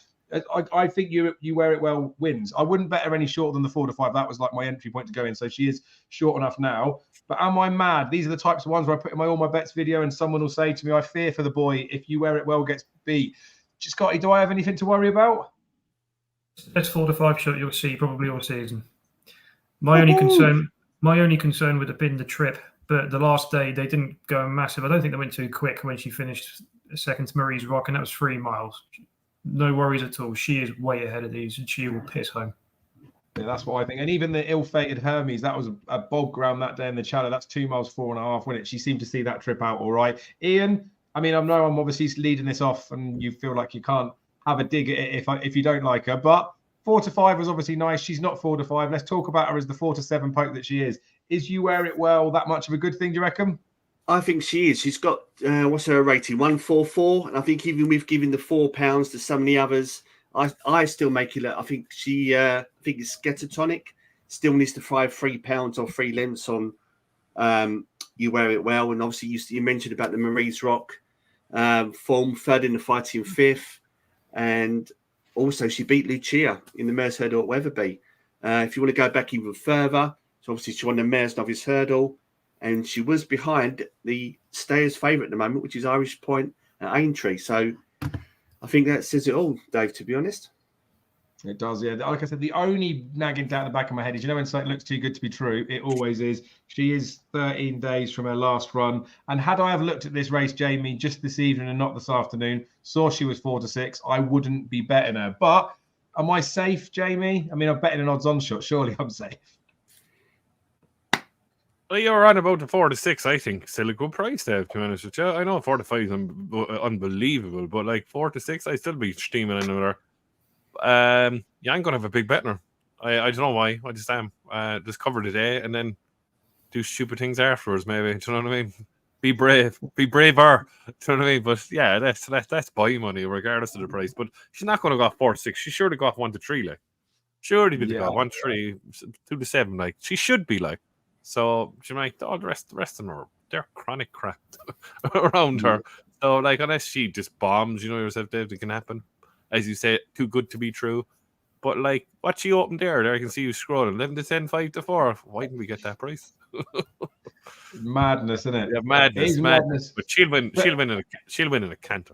I think you wear it well wins. I wouldn't bet her any shorter than the 4 to 5. That was like my entry point to go in. So she is short enough now. But am I mad? These are the types of ones where I put in my all my bets video and someone will say to me, I fear for the boy. If you wear it well, gets beat. Scotty, do I have anything to worry about? That's 4 to 5 shot you'll see probably all season. My only concern would have been the trip, but the last day they didn't go massive. I don't think they went too quick when she finished second to Marie's Rock, and that was 3 miles. No worries at all. She is way ahead of these, and she will piss home. Yeah, that's what I think. And even the ill-fated Hermes, that was a bog ground that day in the Channel. That's 2 miles 4.5, wasn't it? She seemed to see that trip out all right. Ian, I mean, I know I'm obviously leading this off, and you feel like you can't have a dig at it if you don't like her, but 4 to 5 was obviously nice. She's not 4 to 5. Let's talk about her as the 4 to 7 poke that she is. Is You Wear It Well that much of a good thing, do you reckon? I think she is. She's got, what's her rating? 144. And I think even with giving the £4 to some of the others, I still make it. I think I think it's Sketatonic. Still needs to fry £3 or 3 lengths on You Wear It Well. And obviously you mentioned about the Marie's Rock form, third in the fighting fifth. And also she beat Lucia in the Mares Hurdle at Wetherby. If you want to go back even further, so obviously she won the Mares Novice Hurdle. And she was behind the stayers' favourite at the moment, which is Irish Point at Aintree. So I think that says it all, Dave, to be honest. It does, yeah. Like I said, the only nagging down the back of my head is, when something looks too good to be true, it always is. She is 13 days from her last run. And had I ever looked at this race, Jamie, just this evening and not this afternoon, saw she was 4 to 6, I wouldn't be betting her. But am I safe, Jamie? I mean, I'm betting an odds-on shot. Surely I'm safe. Well, you're on about the 4 to 6, I think. Still a good price there, to be honest with you. I know 4 to 5 is unbelievable, but like 4 to 6, I'd still be steaming in there. I'm going to have a big bet in her. I don't know why. I just am. Just cover the day and then do stupid things afterwards, maybe. Do you know what I mean? Be brave. Be braver. Do you know what I mean? But yeah, that's buy money, regardless of the price. But she's not going to go 4 to 6. She should have got 1 to 3, like. Surely would have got 1 to 3, 2 to 7, like. She should be, like. So she might all the rest of them are they're chronic crap around her. So like unless she just bombs, yourself, Dave, it can happen. As you say, too good to be true. But like what she opened there I can see you scrolling 11 to 10, 5 to 4. Why didn't we get that price? Madness, isn't it? Yeah, madness. But she'll win in a canter.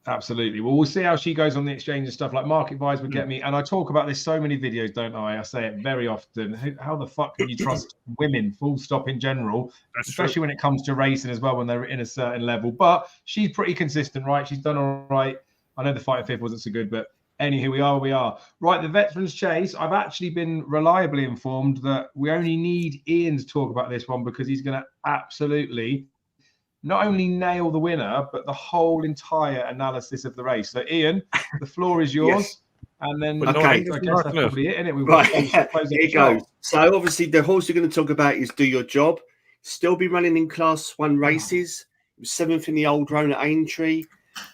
Absolutely. Well, we'll see how she goes on the exchange and stuff. Like Market Vibes would get me. And I talk about this so many videos, don't I? I say it very often. How the fuck can you trust women, full stop, in general? That's especially true. when it comes to racing as well, when they're in a certain level. But she's pretty consistent, right? She's done all right. I know the fighting fifth wasn't so good, but anywho, we are. Right, the Veterans Chase. I've actually been reliably informed that we only need Ian to talk about this one because he's going to absolutely not only nail the winner, but the whole entire analysis of the race. So, Ian, the floor is yours. Yes. And then Okay. I guess that's probably it, isn't it? Right, here it goes. So, obviously, the horse you're going to talk about is Do Your Job. Still be running in Class 1 races. He was 7th in the Old Roan at Aintree.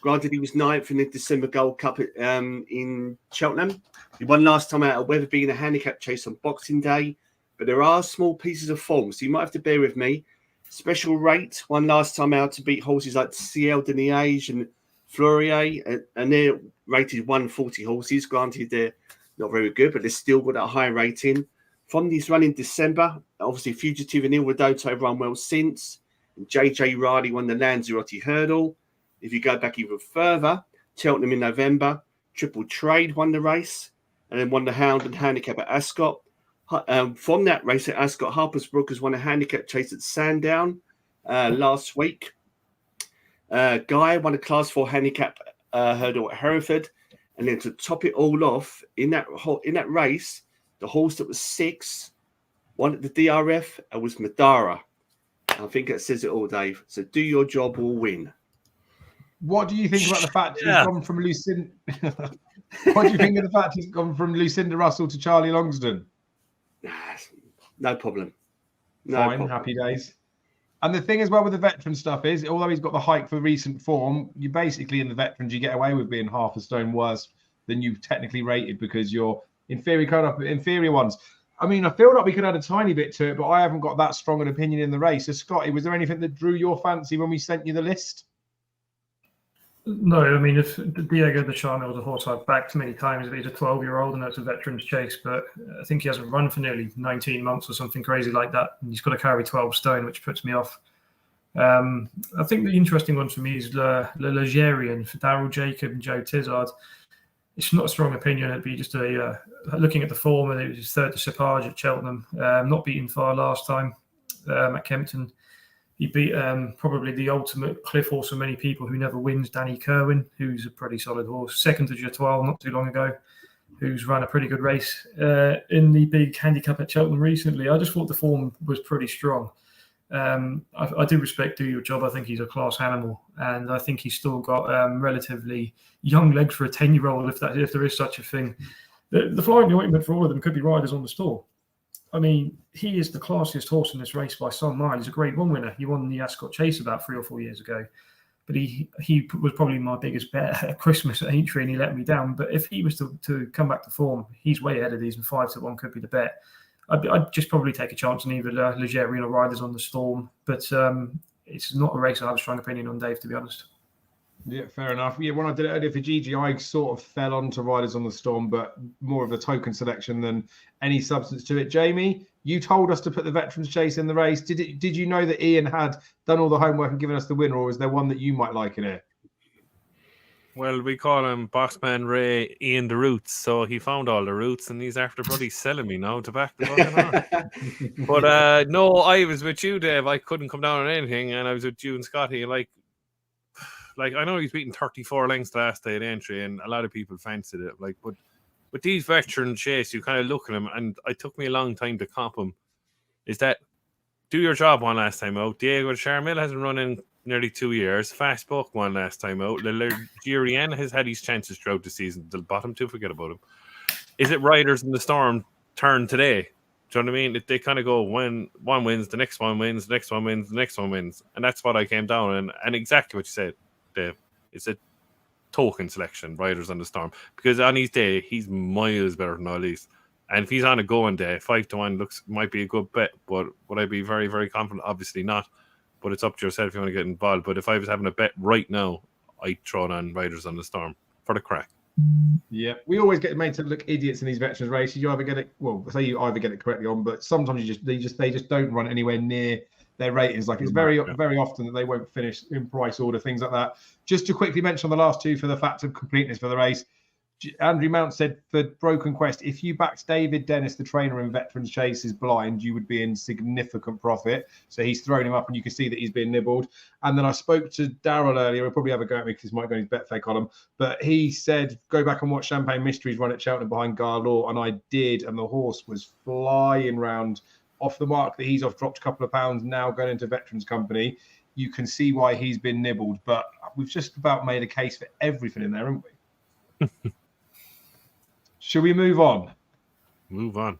Granted, he was 9th in the December Gold Cup in Cheltenham. He won last time out at Wetherby in a handicap chase on Boxing Day. But there are small pieces of form, so you might have to bear with me. Special rate, won last time out to beat horses like CL de Niège and Fleurier, and they're rated 140 horses. Granted, they're not very good, but they've still got a high rating. From this run in December, obviously Fugitive and Il Rodotto have run well since. And JJ Riley won the Lanzarote Hurdle. If you go back even further, Cheltenham in November, Triple Trade won the race, and then won the Hound and Handicap at Ascot. From that race at Ascot, Harper's Brook has won a handicap chase at Sandown last week. Guy won a Class 4 handicap hurdle at Hereford. And then to top it all off, in that race, the horse that was 6 won at the DRF and was Madara. I think that says it all, Dave. So Do Your Job or win. What do you think about the fact he's gone from Lucinda? What do you think of the fact he's gone from Lucinda Russell to Charlie Longsdon? No problem. Fine, happy days. And the thing as well with the veteran stuff is, although he's got the hike for recent form, you basically in the veterans you get away with being half a stone worse than you technically rated because you're inferior ones. I mean, I feel like we could add a tiny bit to it, but I haven't got that strong an opinion in the race. So, Scotty, was there anything that drew your fancy when we sent you the list? No, I mean, if Diego de Charme was a horse I've backed many times, but he's a 12-year-old and that's a Veterans Chase, but I think he hasn't run for nearly 19 months or something crazy like that, and he's got to carry 12 stone, which puts me off. I think the interesting one for me is Le Ligerian for Darryl Jacob and Joe Tizard. It's not a strong opinion. It'd be just looking at the form, and it was 3rd to Sepage at Cheltenham, not beaten far last time at Kempton. He beat probably the ultimate cliff horse for many people who never wins, Danny Kerwin, who's a pretty solid horse. Second to Jetoile not too long ago, who's run a pretty good race in the big handicap at Cheltenham recently. I just thought the form was pretty strong. I do respect Do Your Job. I think he's a class animal, and I think he's still got relatively young legs for a 10-year-old, if there is such a thing. The flying ointment for all of them could be Riders on the Storm. I mean, he is the classiest horse in this race by some mile. He's a Grade 1 winner. He won the Ascot Chase about 3 or 4 years ago. But he was probably my biggest bet at Christmas at Aintree, and he let me down. But if he was to come back to form, he's way ahead of these, and 5-1 could be the bet. I'd just probably take a chance on either Legere or Riders on the Storm. But it's not a race I have a strong opinion on, Dave, to be honest. Yeah, fair enough. Yeah, when I did it earlier for Gigi, I sort of fell onto Riders on the Storm, but more of a token selection than any substance to it. Jamie, you told us to put the Veterans Chase in the race. Did you know that Ian had done all the homework and given us the winner, or is there one that you might like in it? Well, we call him Boxman Ray Ian the Roots, so he found all the roots, and he's after bloody selling me now to back the fucking on. But no, I was with you, Dave. I couldn't come down on anything, and I was with you and Scotty. Like I know he's beaten 34 lengths the last day at entry, and a lot of people fancied it. But with these Veteran Chase, you kind of look at him, and it took me a long time to comp him. Is that Do Your Job one last time out? Diego Charmel hasn't run in nearly 2 years. Fast Buck one last time out. Legere has had his chances throughout the season. The bottom two, forget about him. Is it Riders in the Storm turn today? Do you know what I mean? They kind of go, when one wins, the next one wins, the next one wins, the next one wins. And that's what I came down and exactly what you said, Dave. It's a token selection, Riders on the Storm. Because on his day, he's miles better than all these. And if he's on a going day, 5-1 might be a good bet. But would I be very, very confident? Obviously not. But it's up to yourself if you want to get involved. But if I was having a bet right now, I'd throw it on Riders on the Storm for the crack. Yeah, we always get made to look idiots in these veterans races. You either get it, well, say you either get it correctly on, but sometimes they just don't run anywhere near their ratings. Like it's very often that they won't finish in price order, things like that. Just to quickly mention the last two for the fact of completeness for the race. Andrew Mount said for Broken Quest, if you backed David Dennis, the trainer in Veterans Chase, is blind, you would be in significant profit. So he's thrown him up and you can see that he's been nibbled. And then I spoke to Daryl earlier. He'll probably have a go at me because he might go in his Betfair column. But he said, go back and watch Champagne Mysteries run at Cheltenham behind Garlaw. And I did. And the horse was flying round off the mark that he's off, dropped a couple of pounds, now going into Veterans Company. You can see why he's been nibbled. But we've just about made a case for everything in there, haven't we? Should we move on? Move on.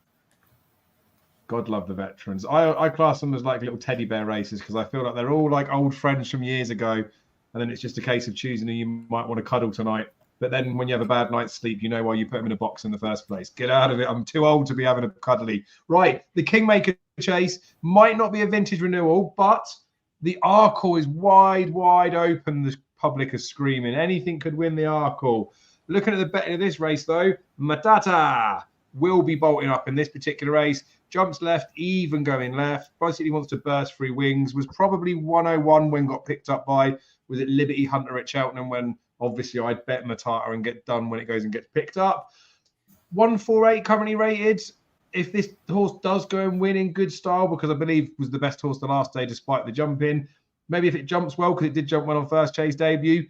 God love the veterans. I class them as like little teddy bear races because I feel like they're all like old friends from years ago. And then it's just a case of choosing who you might want to cuddle tonight. But then when you have a bad night's sleep, you know why you put them in a box in the first place. Get out of it. I'm too old to be having a cuddly. Right. The Kingmaker Chase might not be a vintage renewal, but the Arkle is wide open. The public is screaming. Anything could win the Arkle. Looking at the betting of this race, though, Matata will be bolting up in this particular race. Jumps left, even going left. Basically wants to burst through wings. Was probably 101 when got picked up by, was it Liberty Hunter at Cheltenham, when obviously I'd bet Matata and get done when it goes and gets picked up. 148 currently rated. If this horse does go and win in good style, because I believe was the best horse the last day despite the jumping, maybe if it jumps well, because it did jump well on first chase debut,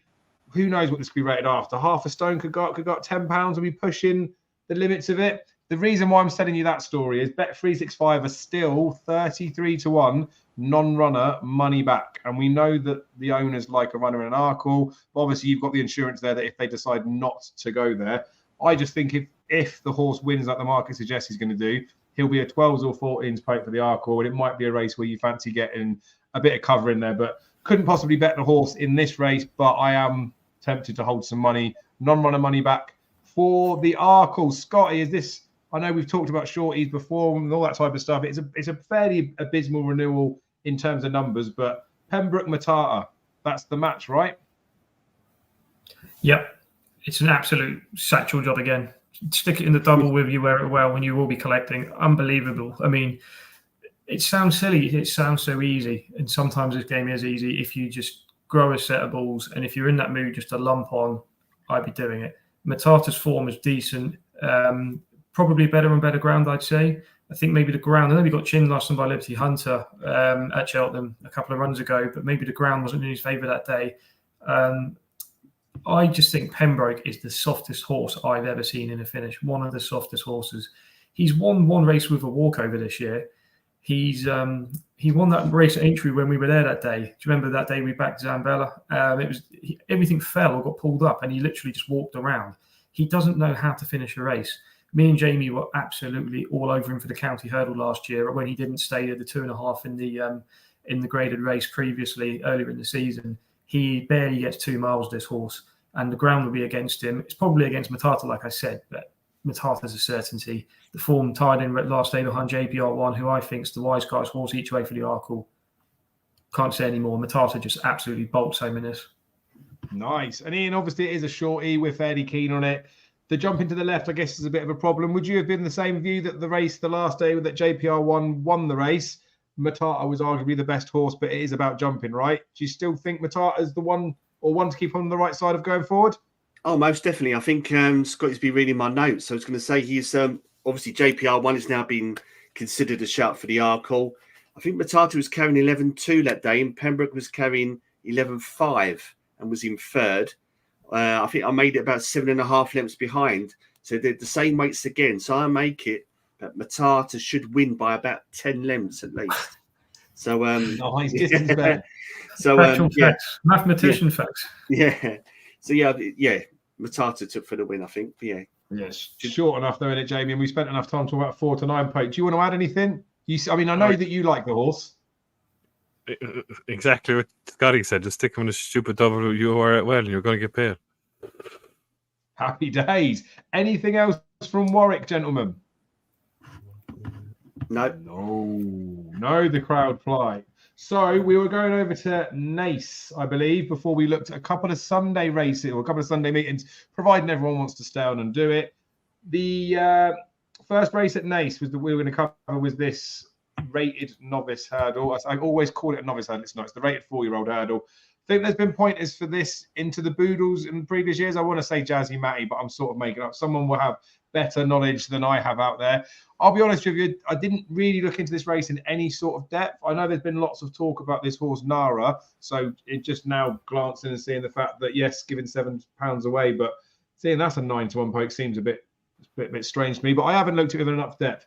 who knows what this could be rated after. Half a stone could go up £10 and be pushing the limits of it. The reason why I'm telling you that story is Bet365 are still 33-1 non-runner money back. And we know that the owners like a runner in an Arkle. But obviously, you've got the insurance there that if they decide not to go there, I just think if the horse wins like the market suggests he's going to do, he'll be a 12s or 14s plate for the Arkle. And it might be a race where you fancy getting a bit of cover in there. But couldn't possibly bet the horse in this race, but I am tempted to hold some money, non-runner money back for the Arkle. Scotty, is this? I know we've talked about shorties before and all that type of stuff. It's a fairly abysmal renewal in terms of numbers, but Pembroke Matata, that's the match, right? Yep, it's an absolute satchel job again. Stick it in the double with you, wear it well when you will be collecting. Unbelievable. I mean, it sounds silly. It sounds so easy, and sometimes this game is easy if you just grow a set of balls, and if you're in that mood just to lump on, I'd be doing it. Matata's form is decent, probably better and better ground, I'd say, I think maybe the ground, I know we got chin last time by Liberty Hunter at Cheltenham a couple of runs ago, but maybe the ground wasn't in his favour that day. I just think Pembroke is the softest horse I've ever seen in a finish. One of the softest horses. He's won one race with a walkover this year. He won that race at Aintree when we were there that day. Do you remember that day we backed Zambella? Everything fell or got pulled up, and he literally just walked around. He doesn't know how to finish a race. Me and Jaime were absolutely all over him for the county hurdle last year when he didn't stay at the 2.5 in the graded race previously earlier in the season. He barely gets 2 miles, this horse, and the ground will be against him. It's probably against Matata, like I said, but Matata's a certainty. The form tied in last day behind JPR1, who I think is the wise guy's horse each way for the Arkle. Can't say any more. Matata just absolutely bolts home in this. Nice. And Ian, obviously it is a shorty. We're fairly keen on it. The jumping to the left, I guess, is a bit of a problem. Would you have been the same view that the race the last day that JPR1 won the race? Matata was arguably the best horse, but it is about jumping, right? Do you still think Matata is the one to keep on the right side of going forward? Oh, most definitely. I think Scotty's been reading my notes. I was going to say he's obviously JPR1 is now being considered a shout for the Arkle. I think Matata was carrying 11.2 that day, and Pembroke was carrying 11.5 and was in third. I think I made it about 7.5 lengths behind. So they're the same weights again. So I make it that Matata should win by about 10 lengths at least. So nice distance bet. So facts. Mathematician facts. Yeah. So yeah, Matata took for the win, I think. But yeah. Yes. Short enough though, isn't it, Jamie? And we spent enough time talking about 4 to 9 poke. Do you want to add anything? I know that you like the horse. Exactly what Scotty said. Just stick him in a stupid double. You are well, and you're going to get paid. Happy days. Anything else from Warwick, gentlemen? No, the crowd fly. So we were going over to Naas, I believe, before we looked at a couple of Sunday races or a couple of Sunday meetings, providing everyone wants to stay on and do it. The first race at Naas we were going to cover was this rated novice hurdle. I always call it a novice hurdle. It's not. It's the rated 4-year-old hurdle. I think there's been pointers for this into the Boodles in previous years. I want to say Jazzy Matty, but I'm sort of making up. Someone will have better knowledge than I have out there. I'll be honest with you, I didn't really look into this race in any sort of depth. I know there's been lots of talk about this horse, Nara, so it just now glancing and seeing the fact that, yes, giving £7 away, but seeing that's a 9 to 1 poke seems a bit strange to me, but I haven't looked at it with enough depth.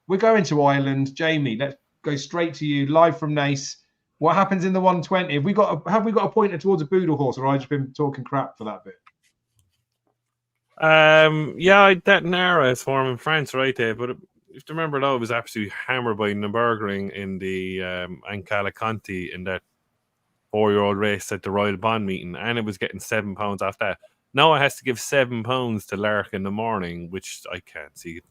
We're going to Ireland. Jamie, let's go straight to you, live from Naas. What happens in the 120? Have we got a pointer towards a Boodle horse, or have I just been talking crap for that bit? That Nara is form in France right there, but if you remember though, it was absolutely hammered by Nürburgring in the Ancala Conti in that 4-year-old race at the Royal Bond meeting, and it was getting £7 off that. Now it has to give £7 to Lark in the morning, which I can't see.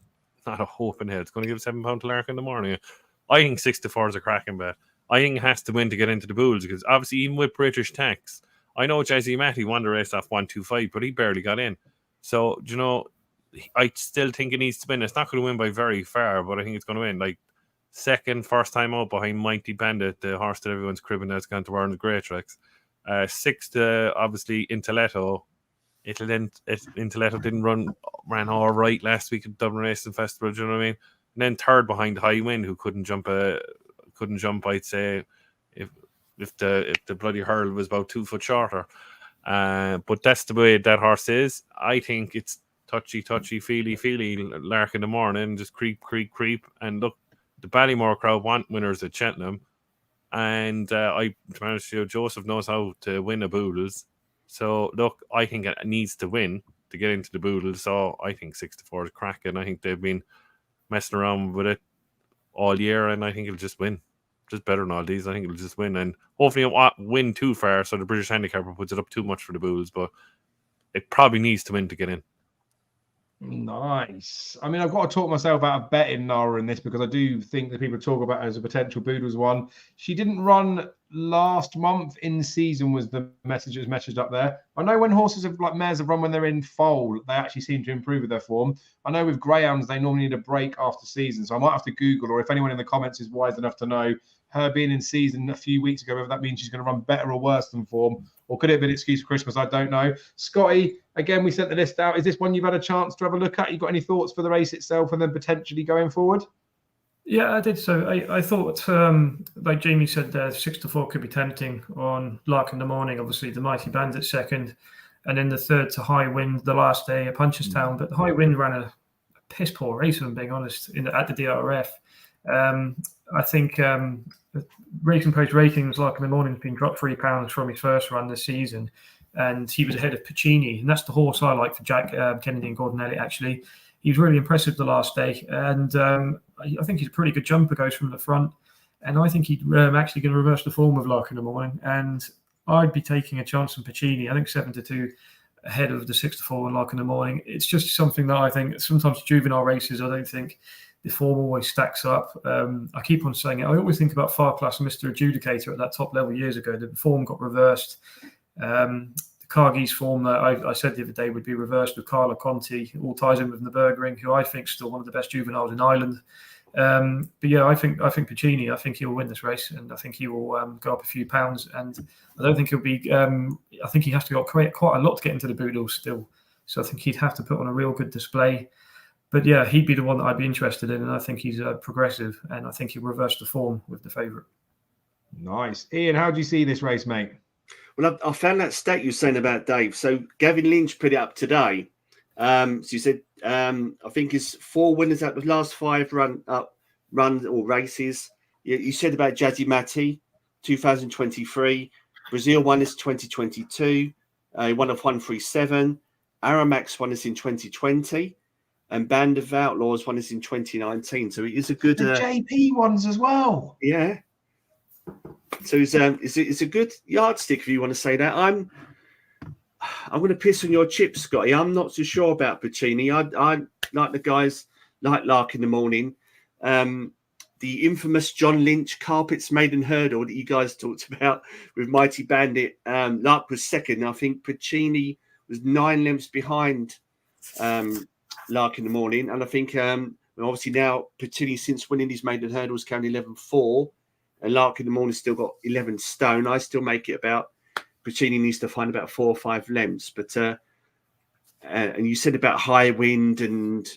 Not a hope in hell. It's going to give £7 to Lark in the morning. I think 6 to 4 is a cracking bet. I think it has to win to get into the Bulls, because obviously even with British tax, I know Jazzy Matty won the race off 125, but he barely got in. So, I still think it needs to win. It's not going to win by very far, but I think it's going to win. Like, first time out behind Mighty Bandit, the horse that everyone's cribbing that's gone to Ireland's Great Tricks. 6 to, obviously, Intelletto. Intelletto ran all right last week at Dublin Racing Festival, do you know what I mean? And then third behind High Wind, who couldn't jump, I'd say, if the bloody hurdle was about 2 foot shorter. But that's the way that horse is. I think it's touchy, feely, Lark in the morning, just creep. And look, the Ballymore crowd want winners at Cheltenham. And to be honest with you, Joseph knows how to win a Boodles. So, look, I think it needs to win to get into the Boodles. So, I think 6 to 4 is cracking. I think they've been messing around with it all year, and I think it'll just win. Just better than all these. I think it'll just win, and hopefully it won't win too far so the British handicapper puts it up too much for the Bulls, but it probably needs to win to get in. Nice. I mean, I've got to talk myself out of betting Nara in this, because I do think that people talk about her as a potential Boodles one. She didn't run last month in season, was the message that was messaged up there. I know when horses have, like mares have run when they're in foal, they actually seem to improve with their form. I know with greyhounds, they normally need a break after season. So I might have to Google, or if anyone in the comments is wise enough to know, her being in season a few weeks ago, whether that means she's going to run better or worse than form, or could it have been an excuse for Christmas? I don't know. Scotty, again, we sent the list out. Is this one you've had a chance to have a look at? You got any thoughts for the race itself and then potentially going forward? Yeah, I did. So I thought, like Jamie said, 6-4 could be tempting on Lark in the Morning. Obviously, the Mighty Bandit second, and then the third to High Wind the last day at Punchestown. But High Wind ran a piss poor race, if I'm being honest, at the DRF. I think Racing Post ratings Lark in the Morning has been dropped £3 from his first run this season, and he was ahead of Puccini, and that's the horse I like for Jack Kennedy and Gordon Elliott. Actually, he was really impressive the last day, and I think he's a pretty good jumper, goes from the front, and I think he's actually going to reverse the form of Lark in the Morning, and I'd be taking a chance on Puccini. I think 7-2 ahead of the 6-4 and Lark in the Morning. It's just something that I think sometimes juvenile races, I don't think the form always stacks up. I keep on saying it. I always think about Far Class and Mr. Adjudicator at that top level years ago. The form got reversed. The Cargie's form that I said the other day would be reversed with Carlo Conti, all ties in with Nürburgring, who I think is still one of the best juveniles in Ireland. But yeah, I think Puccini, I think he'll win this race, and I think he will go up a few pounds. And I don't think he'll be. I think he has to go quite a lot to get into the Boodle still. So I think he'd have to put on a real good display. But yeah, he'd be the one that I'd be interested in, and I think he's progressive, and I think he'll reverse the form with the favourite. Nice, Ian. How do you see this race, mate? Well, I found that stat you were saying about Dave. So Gavin Lynch put it up today. So you said I think it's 4 winners out of the last 5 run or races. You said about Jazzy Matty, 2023. Brazil won is 2022. He won off 137. Aramax won is in 2020. And Band of Outlaws won is in 2019. So it is a good... The JP ones as well. Yeah. So it's a good yardstick, if you want to say that. I'm going to piss on your chips, Scotty. I'm not so sure about Puccini. I like the guys like Lark in the Morning. The infamous John Lynch Carpets Maiden Hurdle that you guys talked about with Mighty Bandit. Lark was second. I think Puccini was 9 lengths behind Lark in the Morning. And I think obviously now Puccini, since winning his Maiden Hurdles, carrying 11.4. And Lark in the Morning still got 11 stone. I still make it about Puccini needs to find about 4 or 5 lengths. But and you said about High Wind and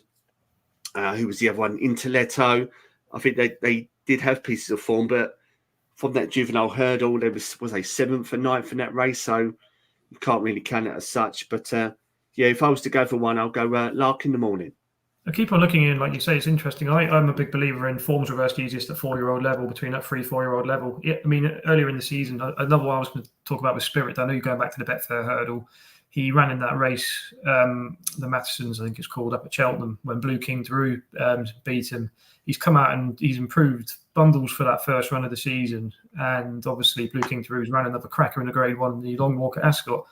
who was the other one? Interletto. I think they did have pieces of form, but from that juvenile hurdle, there was a 7th and 9th in that race. So you can't really count it as such. But yeah, if I was to go for one, I'll go Lark in the Morning. I keep on looking in, like you say, it's interesting. I'm a big believer in forms reversed easiest at 4-year-old level, between that 3-4-year-old level. Yeah, I mean, earlier in the season, another one I was going to talk about was Spirit. I know you're going back to the Betfair Hurdle. He ran in that race, the Mathesons, I think it's called, up at Cheltenham, when Blue King Drew beat him. He's come out and he's improved bundles for that first run of the season. And obviously, Blue King Drew's ran another cracker in the Grade 1, the Long Walk at Ascot.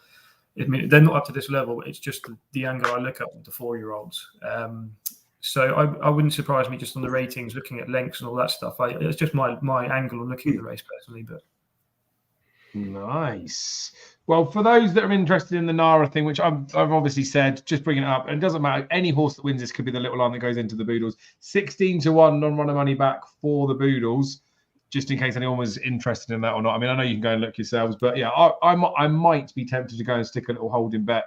I mean, they're not up to this level. It's just the angle I look at with the 4-year-olds. So I wouldn't surprise me just on the ratings, looking at lengths and all that stuff. It's just my angle on looking at the race personally. But nice. Well, for those that are interested in the Nara thing, which I've obviously said, just bring it up. And it doesn't matter. Any horse that wins this could be the little line that goes into the Boodles. 16-1 non-runner money back for the Boodles, just in case anyone was interested in that or not. I mean, I know you can go and look yourselves, but yeah, I might be tempted to go and stick a little holding bet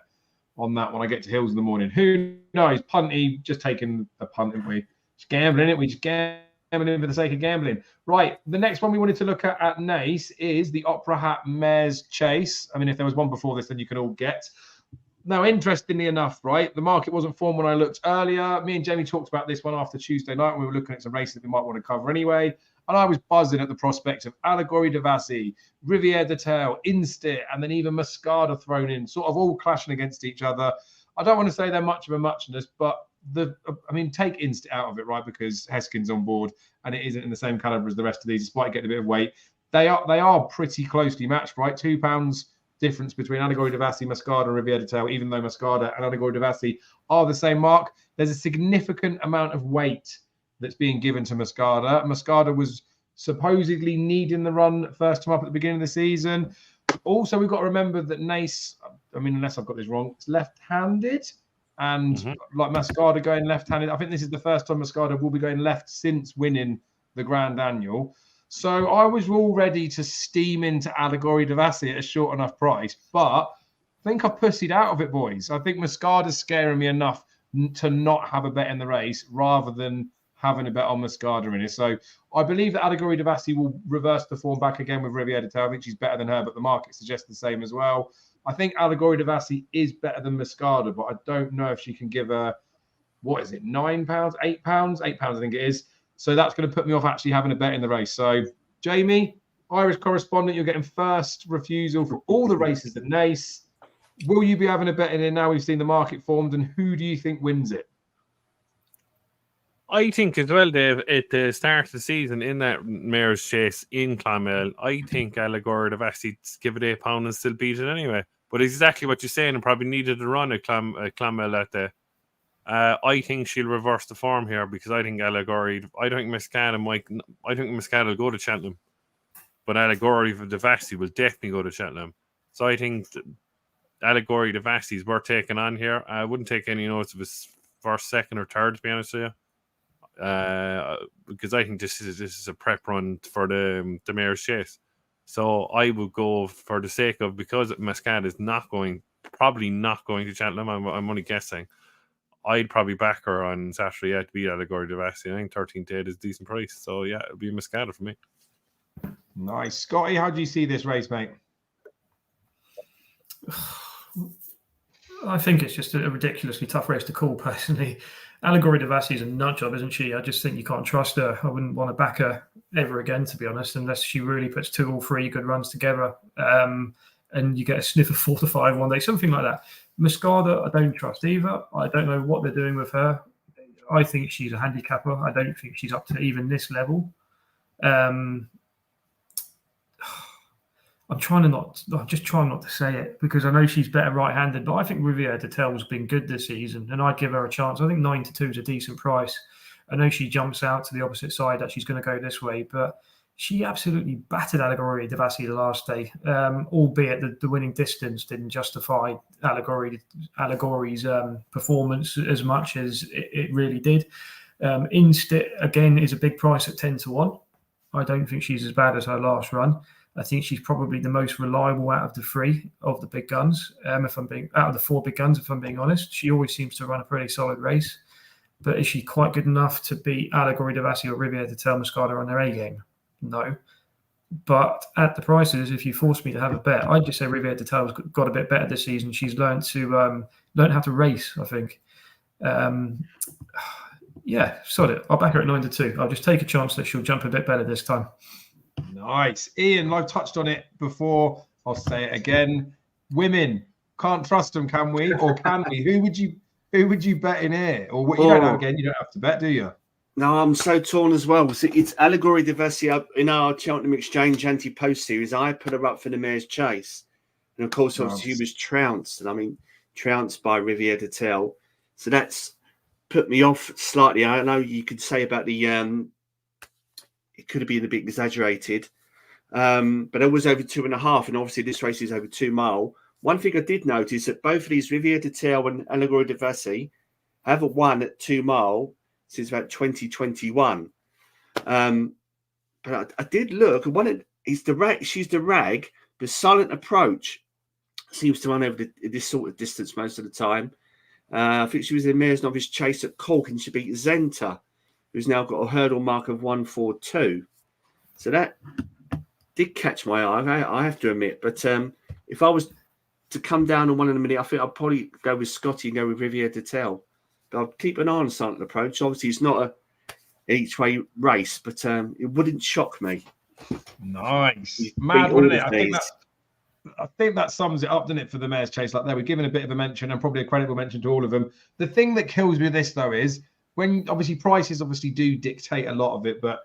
on that when I get to Hills in the Morning. Who knows? Punty, just taking a punt, haven't we? Just gambling it. We just gambling for the sake of gambling. Right. The next one we wanted to look at Naas is the Opera Hat Mares Chase. I mean, if there was one before this, then you can all get. Now, interestingly enough, right, the market wasn't formed when I looked earlier. Me and Jamie talked about this one after Tuesday night when we were looking at some races that we might want to cover anyway. And I was buzzing at the prospect of Allegory de Vassy, Riviere de Tail, Instit, and then even Mascada thrown in, sort of all clashing against each other. I don't want to say they're much of a muchness, but take Instit out of it, right? Because Heskin's on board and it isn't in the same caliber as the rest of these, despite getting a bit of weight. They are pretty closely matched, right? £2 difference between Allegory de Vassy, Mascada, and Riviere de Tail, even though Mascada and Allegory de Vassy are the same mark. There's a significant amount of weight that's being given to Mascada. Mascada was supposedly needing the run first time up at the beginning of the season. Also, we've got to remember that Naas, I mean, unless I've got this wrong, it's left-handed. And like Mascada going left-handed, I think this is the first time Mascada will be going left since winning the Grand Annual. So I was all ready to steam into Allegory de Vassy at a short enough price, but I think I pussied out of it, boys. I think Mascada's scaring me enough to not have a bet in the race rather than having a bet on Moscada in it. So I believe that Allegory Devassi will reverse the form back again with Riviere de Tail. I think she's better than her, but the market suggests the same as well. I think Allegory Devassi is better than Moscada, but I don't know if she can give her, what is it, £9, £8? £8, I think it is. So that's going to put me off actually having a bet in the race. So, Jamie, Irish correspondent, you're getting first refusal for all the races at Naas. Will you be having a bet in it now we've seen the market formed, and who do you think wins it? I think as well, Dave, at the start of the season in that Mayor's Chase in Clonmel, I think Allegory Devassi give it £8 and still beat it anyway. But exactly what you're saying, and probably needed a run at Clonmel that day. I think she'll reverse the form here because I think Allegory. I don't think Moscada will go to Cheltenham, but Allegory Devassi will definitely go to Cheltenham. So I think Allegory Devassi is worth taking on here. I wouldn't take any notes of his first, second, or third, to be honest with you. Because I think this is a prep run for the Mayor's Chase. So I would go for the sake of, because Moscada is probably not going to Cheltenham. I'm only guessing. I'd probably back her on Saturday to beat Allegory Devassi. I think 13-8 is a decent price. So yeah, it'll be Moscada for me. Nice. Scotty, how do you see this race, mate? I think it's just a ridiculously tough race to call, personally. Allegory Devassi is a nut job, isn't she? I just think you can't trust her. I wouldn't want to back her ever again, to be honest, unless she really puts 2 or 3 good runs together and you get a sniff of 4 to 5 one day, something like that. Moscada, I don't trust either. I don't know what they're doing with her. I think she's a handicapper. I don't think she's up to even this level. I'm just trying not to say it because I know she's better right-handed, but I think Riviere de Tail's been good this season and I'd give her a chance. I think 9-2 is a decent price. I know she jumps out to the opposite side that she's going to go this way, but she absolutely battered Allegory Devassi the last day, albeit the winning distance didn't justify Allegory's performance as much as it really did. Instead, again, is a big price at 10-1. I don't think she's as bad as her last run. I think she's probably the most reliable out of the 3 of the big guns. Out of the 4 big guns, if I'm being honest, she always seems to run a pretty solid race. But is she quite good enough to beat Allegory Devassi or Riviere de Tail Moscada on their A game? No. But at the prices, if you force me to have a bet, I'd just say Riviere de Tail's got a bit better this season. She's learned how to race, I think. Yeah, sod it. I'll back her at 9-2. I'll just take a chance that she'll jump a bit better this time. Nice. Ian, I've touched on it before. I'll say it again. Women, can't trust them, can we? Or can we? Who would you bet in here? Or you don't have to bet, do you? No, I'm so torn as well. So it's Allegory Devassi up in our Cheltenham Exchange anti-post series. I put her up for the Mayor's Chase. And of course, obviously, she was trounced. And I mean, trounced by Riviere de Tail. So that's put me off slightly. I know you could say about the it could have been a bit exaggerated, but it was over 2.5, and obviously this race is over 2 mile. One thing I did notice that both of these Riviere de Tail and Allegory Devassi haven't won at 2 mile since about 2021. But I did look, and she's the rag, but Silent Approach seems to run over this sort of distance most of the time. I think she was in Mayor's Novice Chase at Cork, and she beat Zenta, who's now got a hurdle mark of 1:42. So that did catch my eye, I have to admit. But if I was to come down on one in a minute, I think I'd probably go with Scotty and go with Riviere de Tail. But I'll keep an eye on Silent Approach. Obviously, it's not a each-way race, but it wouldn't shock me. Nice. Mad, wouldn't it? I think that sums it up, doesn't it, for the Mayor's Chase? Like there, we've given a bit of a mention and probably a creditable mention to all of them. The thing that kills me with this, though, is when obviously prices obviously do dictate a lot of it, but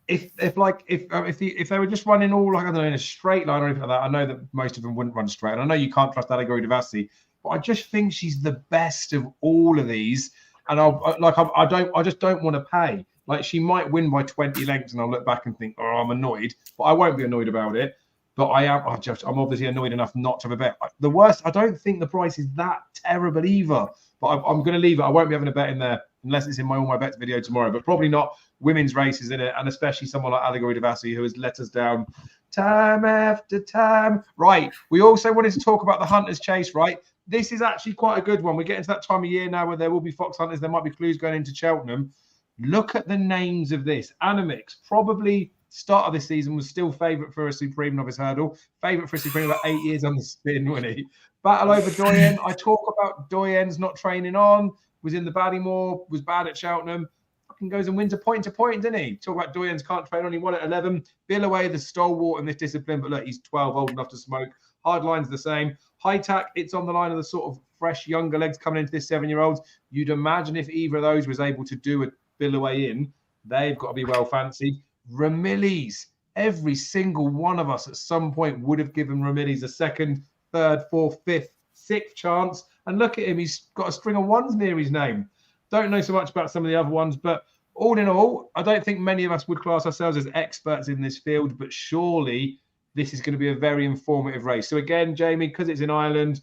if they were just running all like, I don't know, in a straight line or anything like that, I know that most of them wouldn't run straight. And I know you can't trust Allegory Devassi, but I just think she's the best of all of these. And I just don't want to pay. Like she might win by 20 lengths, and I'll look back and think, oh, I'm annoyed, but I won't be annoyed about it. But I'm obviously annoyed enough not to have a bet. The worst, I don't think the price is that terrible either. But I'm going to leave it. I won't be having a bet in there unless it's in all my bets video tomorrow. But probably not women's races in it, and especially someone like Allegory Devassi who has let us down time after time. Right. We also wanted to talk about the Hunter's Chase, right? This is actually quite a good one. We're getting to that time of year now where there will be fox hunters. There might be clues going into Cheltenham. Look at the names of this. Animix, probably start of this season, was still favourite for a Supreme Novice Hurdle. Favourite for a Supreme about 8 years on the spin, wasn't he? Battle over Doyen. I talk about Doyen's not training on, was in the Ballymore, was bad at Cheltenham. Fucking goes and wins a point to point, didn't he? Talk about Doyen's can't train on, he won at 11. Billaway, the stalwart in this discipline, but look, he's 12, old enough to smoke. Hardline's the same. High Tack, it's on the line of the sort of fresh, younger legs coming into this 7-year-olds. You'd imagine if either of those was able to do a Billaway in, they've got to be well fancied. Ramillies, every single one of us at some point would have given Ramillies a second, third, fourth, fifth, sixth chance. And look at him, he's got a string of ones near his name. Don't know so much about some of the other ones, but all in all, I don't think many of us would class ourselves as experts in this field, but surely this is going to be a very informative race. So again, Jamie, because it's in Ireland,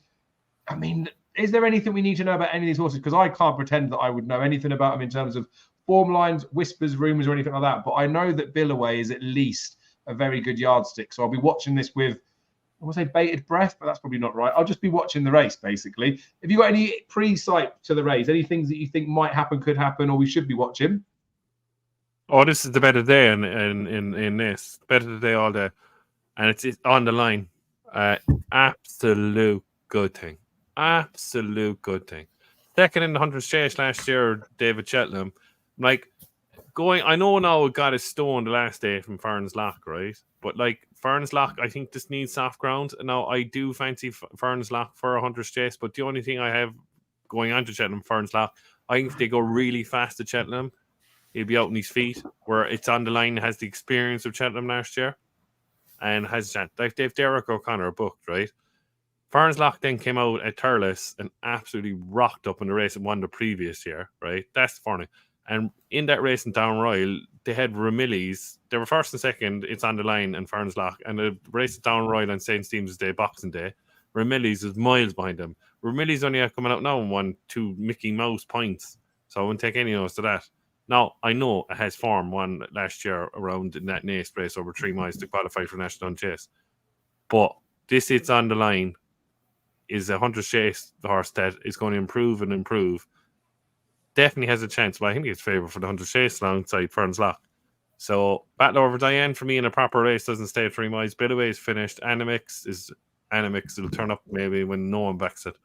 I mean, is there anything we need to know about any of these horses? Because I can't pretend that I would know anything about them in terms of form lines, whispers, rumours, or anything like that. But I know that Billaway is at least a very good yardstick. So I'll be watching this with, I want to say bated breath, but that's probably not right. I'll just be watching the race, basically. Have you got any pre-sight to the race? Any things that you think might happen, could happen, or we should be watching? Oh, this is the better day in this. Better day all day. And it's on the line. Absolute good thing. Absolute good thing. Second in the 100th Chase last year, David Cheltenham. Like, I know now it got a stone the last day from Ferns Lock, right? But like Ferns Lock, I think this needs soft ground. Now, I do fancy Ferns Lock for a 100th Chase, but the only thing I have going on to Cheltenham, Ferns Lock, I think if they go really fast to Cheltenham, he'll be out on his feet, where it's on the line, has the experience of Cheltenham last year, and has that. Like they've Derek O'Connor booked, right? Ferns Lock then came out at Thurles and absolutely rocked up in the race and won the previous year, right? That's funny. And in that race in Down Royal, they had Ramillies. They were first and second. It's on the line in Ferns Lock. And the race at Down Royal on St. Stephen's Day, Boxing Day, Ramillies is miles behind them. Ramillies only coming out now and won 2 Mickey Mouse points. So I wouldn't take any notice to that. Now, I know it has form one last year around in that Naas race over 3 miles to qualify for National Chase. But this It's on the line is a 100th Chase horse that is going to improve and improve. Definitely has a chance, but I think it's favourite for the 100th Chase alongside Ferns Lock. So, battle over Diane for me in a proper race doesn't stay at 3 miles. Billaway is finished. Animix will turn up maybe when no one backs it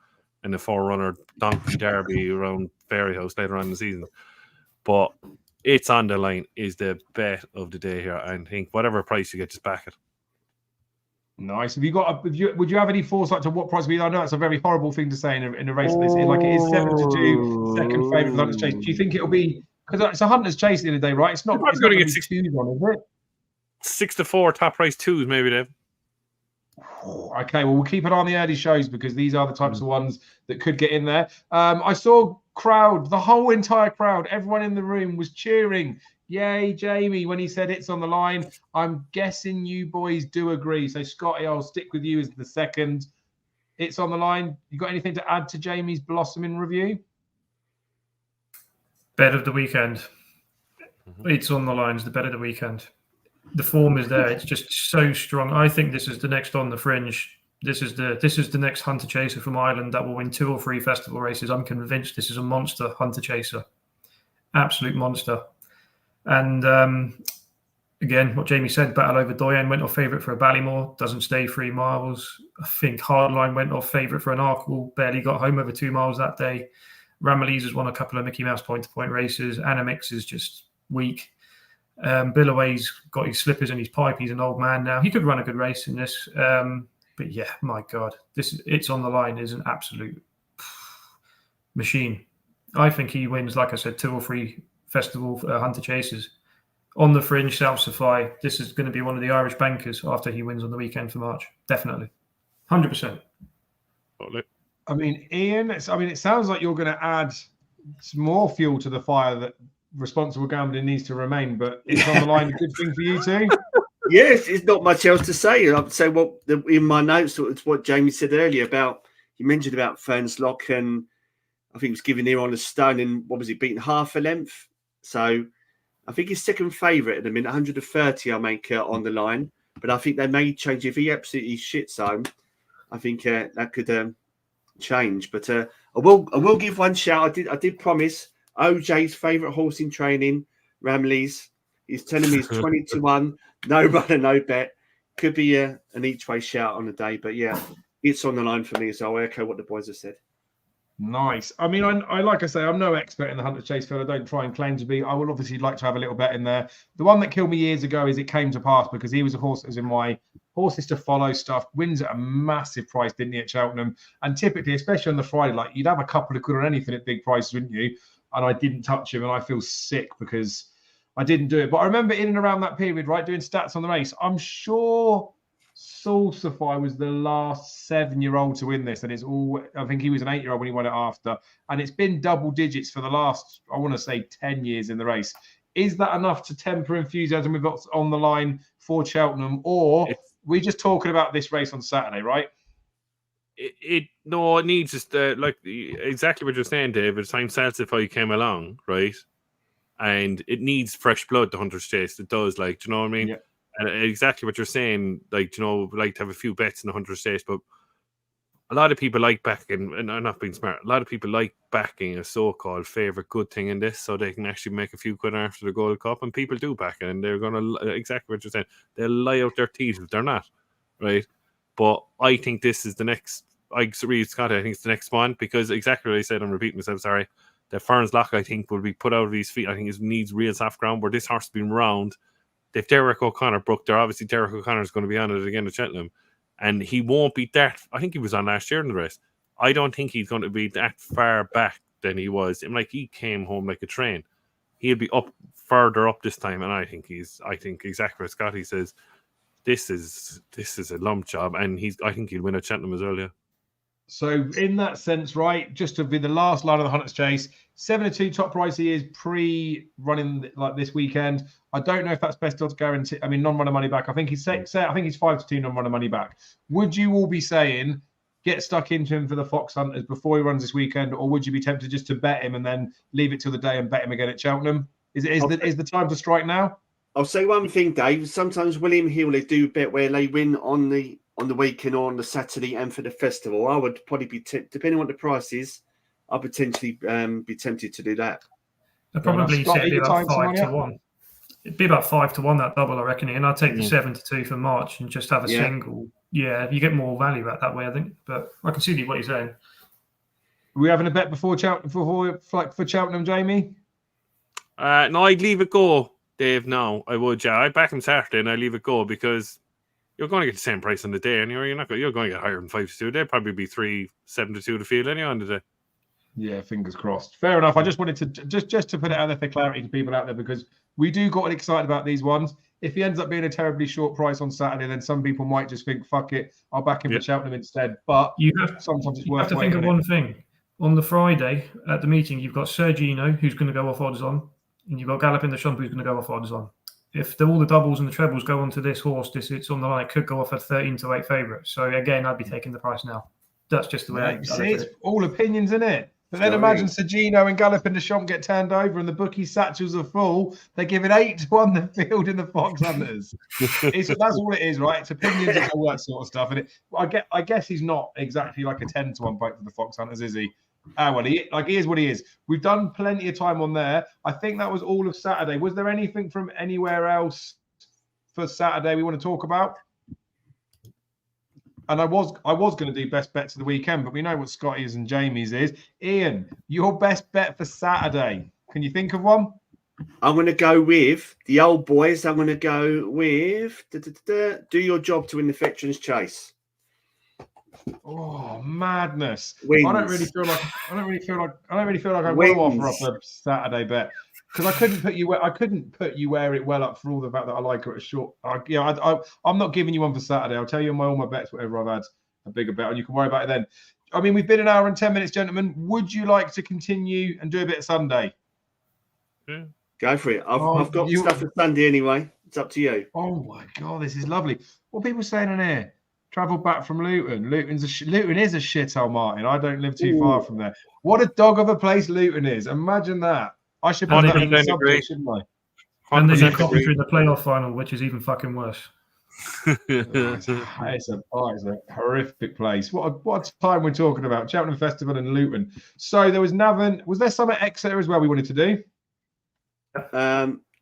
in the 4-runner Donkey Derby around Fairyhouse later on in the season. But It's on the line is the bet of the day here. I think whatever price you get, just back it. Nice. Have you got? Would you have any foresight to what price? I know it's a very horrible thing to say in a race like this. Like it is 7-2, second favourite for the Hunter's Chase. Do you think it'll be because it's a Hunter's Chase at the end of the day, right? It's not. It's going to get get 6 on, is it? 6-4 top price 2s, maybe, Dave. Okay, well, we'll keep an eye on the early shows because these are the types of ones that could get in there. I saw the whole entire crowd, everyone in the room was cheering. Yay, Jamie, when he said It's on the line. I'm guessing you boys do agree. So, Scotty, I'll stick with you as the second. It's on the line. You got anything to add to Jamie's blossoming review? Bet of the weekend. It's on the line is the bet of the weekend. The form is there. It's just so strong. I think this is the next on the fringe. This is the next Hunter Chaser from Ireland that will win 2 or 3 festival races. I'm convinced this is a monster Hunter Chaser. Absolute monster. And again, what Jamie said, battle over Doyen went off favourite for a Ballymore, doesn't stay 3 miles. I think Hardline went off favourite for an Arkle, barely got home over 2 miles that day. Ramillies has won a couple of Mickey Mouse point-to-point races. Animix is just weak. Billaway's got his slippers and his pipe. He's an old man now. He could run a good race in this. But yeah, my God, It's on the line is an absolute machine. I think he wins, like I said, 2 or 3 festival Hunter Chases. On the fringe, South Supply. This is going to be one of the Irish bankers after he wins on the weekend for March. Definitely. 100%. I mean, Ian, it sounds like you're going to add some more fuel to the fire that responsible gambling needs to remain, but It's on the line a good thing for you too? Yes, it's not much else to say. I'd say in my notes, it's what Jamie said earlier about, you mentioned about Ferns Lock, and I think it was given here on a stone, and what was it, beaten half a length? So I think his second favourite at the minute, 130, I make on the line. But I think they may change. If he absolutely shits home, I think that could change. But I will give one shout. I did promise OJ's favourite horse in training, Ramley's. He's telling me he's 20-1, no runner, no bet. Could be an each-way shout on the day, but yeah, it's on the line for me, so I echo what the boys have said. Nice. I mean, I like I say, I'm no expert in the Hunter Chase field. I don't try and claim to be. I will obviously like to have a little bet in there. The one that killed me years ago is It Came to Pass, because he was a horse that was in my horses to follow stuff. Wins at a massive price, didn't he, at Cheltenham? And typically, especially on the Friday, like you'd have a couple of quid on anything at big prices, wouldn't you? And I didn't touch him, and I feel sick because I didn't do it. But I remember in and around that period, right, doing stats on the race. I'm sure Soulsify was the last 7-year-old to win this, and it's all, I think he was an 8-year-old when he won it after, and it's been double digits for the last, I want to say, 10 years in the race. Is that enough to temper enthusiasm we've got on the line for Cheltenham, or we're just talking about this race on Saturday, right? It needs just like exactly what you're saying, Dave. It's time Soulsify came along, right, and it needs fresh blood. The Hunter's Chase, it does. Like, do you know what I mean? Yeah. And exactly what you're saying, like, you know, like to have a few bets in the Hunter's Chase, but a lot of people like backing, and I'm not being smart, a lot of people like backing a so-called favourite good thing in this so they can actually make a few quid after the Gold Cup, and people do back it, and they're going to, exactly what you're saying, they'll lie out their teeth if they're not, right? But I think this is the next, I agree with Scott, I think it's the next one, because exactly what I said, I'm repeating myself, sorry, the Ferns Lock, I think, will be put out of his feet. I think it needs real soft ground, where this horse has been round. If Derek O'Connor broke there, obviously Derek O'Connor is going to be on it again at Cheltenham, and he won't be that. I think he was on last year in the race. I don't think he's going to be that far back than he was. I mean, like, he came home like a train. He'll be up further up this time, and I think exactly what Scotty says. This is a lump job, and I think he'll win at Cheltenham as well. Yeah. So in that sense, right, just to be the last line of the Hunter's Chase, 7-2 top price he is pre-running like this weekend. I don't know if that's best odds guarantee. I mean, non-runner money back. I think he's 5-2 non-runner money back. Would you all be saying get stuck into him for the Fox Hunters before he runs this weekend, or would you be tempted just to bet him and then leave it till the day and bet him again at Cheltenham? Is the time to strike now? I'll say one thing, Dave. Sometimes William Hill, they do bet where they win on the weekend or on the Saturday and for the festival. I would probably be, depending on what the price is, I'll potentially be tempted to do that. I'd probably say it'd be about 5-1. It'd be about 5-1 that double, I reckon. And I'd take the 7-2 for March and just have a single. Yeah, you get more value out that way, I think. But I can see what you're saying. Are we having a bet for Cheltenham, Jamie? No, I'd leave it go, Dave. No, I would. Yeah, I'd back him Saturday and I'd leave it go, because you're going to get the same price on the day, and you're going to get higher than 5-2. They'd probably be 3-7-2 to field anyway on the day. Yeah, fingers crossed. Fair enough. I just wanted to just to put it out there for clarity to people out there, because we do got excited about these ones. If he ends up being a terribly short price on Saturday, then some people might just think, fuck it, I'll back him for Cheltenham instead. But sometimes it's worth it. You have to think of one thing. On the Friday at the meeting, you've got Sergino, who's going to go off odds on, and you've got Gallop in the Shump, who's going to go off odds on. If all the doubles and the trebles go onto this horse, it's on the line, it could go off at 13-8 favourite. So again, I'd be taking the price now. That's just the way. It's all opinions, isn't it? But then imagine Sergino and Gallop in the Shump get turned over, and the bookie satchels are full. They're giving 8-1 the field in the Fox Hunters. That's all it is, right? It's opinions and all that sort of stuff. And I guess he's not exactly like a 10-1 fight for the Fox Hunters, is he? Well, he is what he is. We've done plenty of time on there. I think that was all of Saturday. Was there anything from anywhere else for Saturday we want to talk about? And I was going to do best bets of the weekend, but we know what Scotty's and Jamie's is. Ian, your best bet for Saturday. Can you think of one? I'm going to go with the old boys. I'm going to go with Do Your Job to win the Veterans Chase. Oh, madness! Wins. I don't really feel like I want to offer up a Saturday bet, because I couldn't put you where it well up for all the fact that I like it at a short. I'm not giving you one for Saturday. I'll tell you all my bets, whatever I've had a bigger bet, and you can worry about it then. I mean, we've been an hour and 10 minutes, gentlemen. Would you like to continue and do a bit of Sunday? Yeah. Go for it. I've got stuff for Sunday anyway. It's up to you. Oh my God, this is lovely. What are people saying in here? Travelled back from Luton. Luton is a shithole, Martin. I don't live too far from there. What a dog of a place Luton is. Imagine that. I should put that in the subject, shouldn't I? And then you copy through the playoff final, which is even fucking worse. It's a horrific place. What a time we're talking about. Cheltenham Festival and Luton. So there was Navan. Was there some at Exeter as well we wanted to do?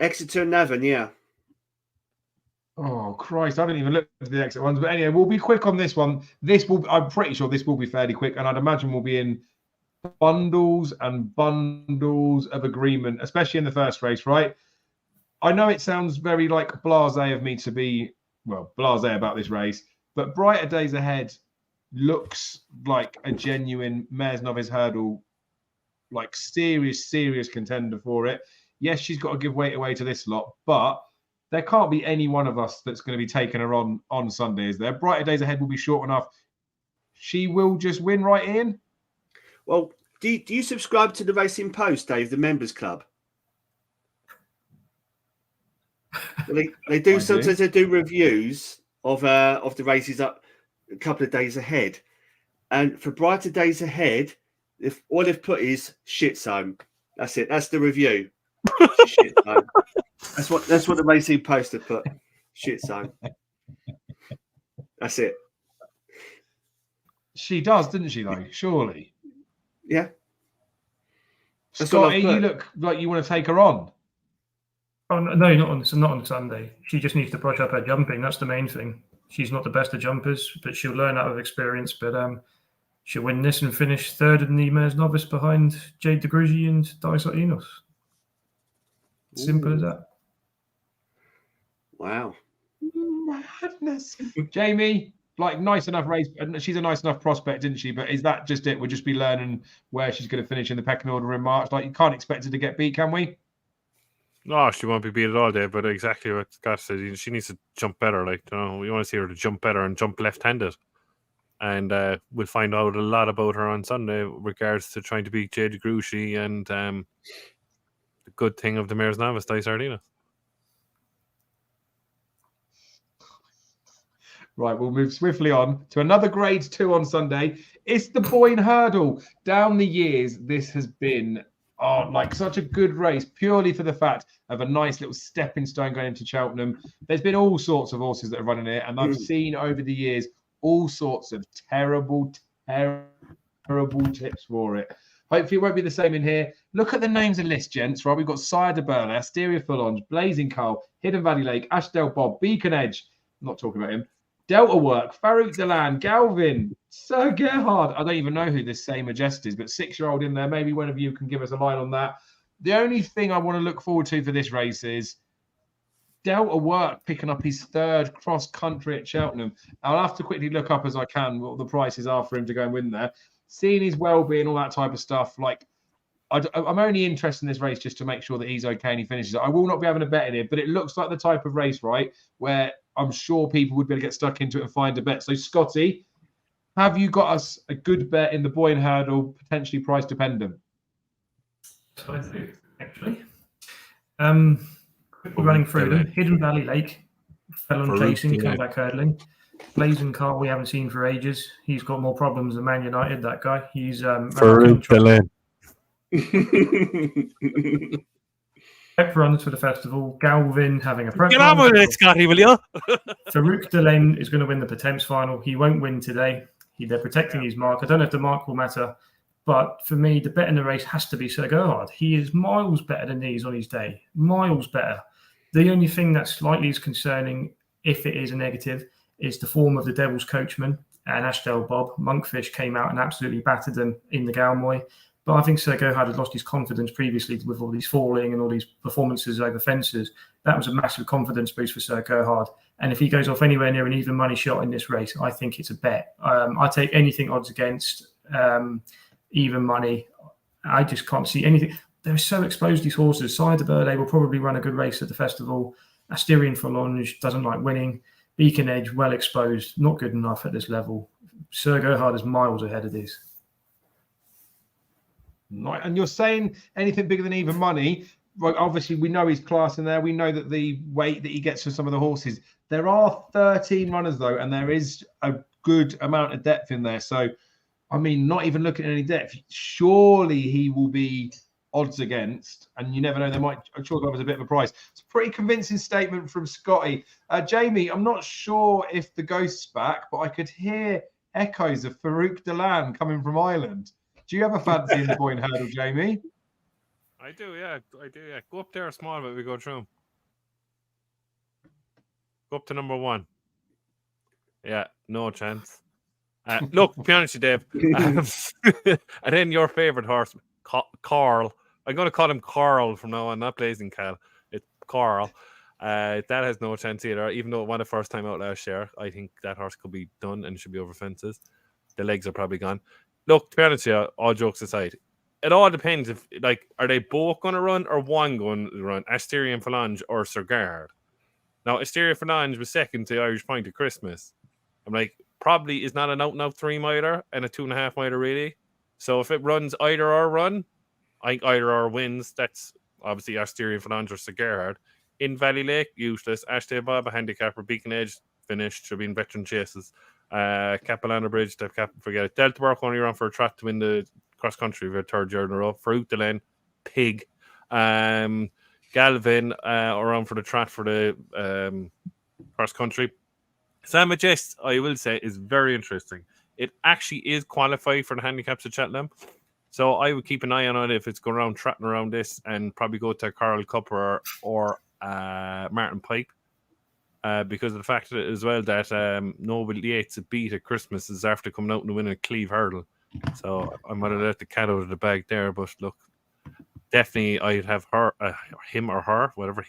Exeter and Navan, yeah. Oh Christ, I haven't even looked at the Exeter ones. But anyway, we'll be quick on this one. I'm pretty sure this will be fairly quick, and I'd imagine we'll be in bundles and bundles of agreement, especially in the first race, right? I know it sounds very like blasé of me to be, well, blasé about this race, but Brighter Days Ahead looks like a genuine Mares Novice Hurdle, like serious contender for it. Yes, she's got to give weight away to this lot, but there can't be any one of us that's going to be taking her on Sunday, is there? Brighter Days Ahead will be short enough. She will just win, right, Ian? Well, do you subscribe to the Racing Post, Dave, the members club? They do sometimes. They do reviews of the races up a couple of days ahead, and for Brighter Days Ahead, if all they've put is shit zone, that's it. That's the review. Shit zone. That's what the Racing Post have put. Shit zone. That's it. She does, didn't she? Though, surely. Yeah. Scotty, you look like you want to take her on. Oh, no, not on Sunday. She just needs to brush up her jumping. That's the main thing. She's not the best of jumpers, but she'll learn out of experience. But she'll win this and finish third in the Mares Novice behind Jade de Grugy and Dysart Enos. Simple as that. Wow. Madness. Jaime, like, nice enough race. She's a nice enough prospect, isn't she? But is that just it? We'll just be learning where she's going to finish in the pecking order in March. Like, you can't expect her to get beat, can we? No, she won't be beat at all day, but exactly what Scott said, she needs to jump better. Like, you know, we want to see her to jump better and jump left-handed. And we'll find out a lot about her on Sunday with regards to trying to beat Jade de Grugy and the good thing of the Mares Novice, Dysart Enos. Right, we'll move swiftly on to another Grade 2 on Sunday. It's the Boyne Hurdle. Down the years, this has been like such a good race, purely for the fact of a nice little stepping stone going into Cheltenham. There's been all sorts of horses that are running it, and I've seen over the years all sorts of terrible tips for it. Hopefully it won't be the same in here. Look at the names of the list, gents, right? We've got Sire de Burle, Asteria Fullonge, Blazing Carl, Hidden Valley Lake, Ashdale Bob, Beacon Edge. I'm not talking about him. Delta Work, Farouk Delan, Galvin, Sir Gerhard. I don't even know who this same Majest is, but 6-year-old in there. Maybe one of you can give us a line on that. The only thing I want to look forward to for this race is Delta Work picking up his third cross country at Cheltenham. I'll have to quickly look up as I can what the prices are for him to go and win there. Seeing his well-being, all that type of stuff. Like, I'm only interested in this race just to make sure that he's okay and he finishes it. I will not be having a bet in it, but it looks like the type of race, right, where I'm sure people would be able to get stuck into it and find a bet. So, Scotty, have you got us a good bet in the Boyne Hurdle, potentially price dependent? So I do, actually. Quickly running through them. Hidden Valley Lake, Felon Chasing, Comeback Hurdling. Blazing Carl, we haven't seen for ages. He's got more problems than Man United, that guy. He's prep runs for the festival. Galvin having a prep Get on with it, Scotty, will you? Farouk Delan is going to win the Potemps final. He won't win today. They're protecting his mark. I don't know if the mark will matter, but for me, the bet in the race has to be Sir Gerhard. He is miles better than these on his day. Miles better. The only thing that slightly is concerning, if it is a negative, is the form of the Devil's Coachman and Ashdale Bob. Monkfish came out and absolutely battered them in the Galmoy. But I think Sir Gerhard had lost his confidence previously with all these falling and all these performances over fences. That was a massive confidence boost for Sir Gerhard. And if he goes off anywhere near an even money shot in this race, I think it's a bet. I take anything odds against even money. I just can't see anything. They're so exposed, these horses. Sire de Burle will probably run a good race at the festival. Asterian Fullonge doesn't like winning. Beacon Edge, well exposed, not good enough at this level. Sir Gerhard is miles ahead of these. Right, and you're saying anything bigger than even money. Right, obviously, we know his class in there. We know that the weight that he gets for some of the horses. There are 13 runners, though, and there is a good amount of depth in there. So, I mean, not even looking at any depth, surely he will be odds against, and you never know, they might chalk up as a bit of a price. It's a pretty convincing statement from Scotty. Jamie, I'm not sure if the ghost's back, but I could hear echoes of Farouk Delan coming from Ireland. Do you have a fancy in the Boyne Hurdle, Jamie? I do, yeah. Go up there small, but we go through 'em. Go up to number 1. Yeah, no chance. Look, to be honest with you, Dave. And then your favourite horse, Carl. I'm going to call him Carl from now on, not Blazing Cal. It's Carl. That has no chance either, even though it won the first time out last year. I think that horse could be done and should be over fences. The legs are probably gone. Look, to be honest with you, all jokes aside, it all depends if, like, are they both going to run or one going to run? Asterion Phalange or Sir Gerhard? Now, Asterion Phalange was second to Irish Point at Christmas. I'm like, probably is not an out-and-out 3-miler and a 2.5-miler really. So if it runs either or run, I think either or wins. That's obviously Asterion Phalange or Sir Gerhard. In Valley Lake, useless. Ashton Bob, a handicapper. Beacon Edge, finished. Should be in veteran chases. Capilano Bridge, forget it. Delta Burke only ran for a trot to win the cross-country for a third year in a row. Farouk Delan, Pig. Galvin around for the trot for the cross-country. Sam Majest, I will say, is very interesting. It actually is qualified for the handicaps at Cheltenham. So I would keep an eye on it if it's going around trotting around this, and probably go to Carl Cupper or Martin Pipe. Because of the fact that as well that Noble Yates' beat at Christmas is after coming out and winning a Cleve Hurdle. So I'm going to let the cat out of the bag there. But look, definitely I'd have her, him or her, whatever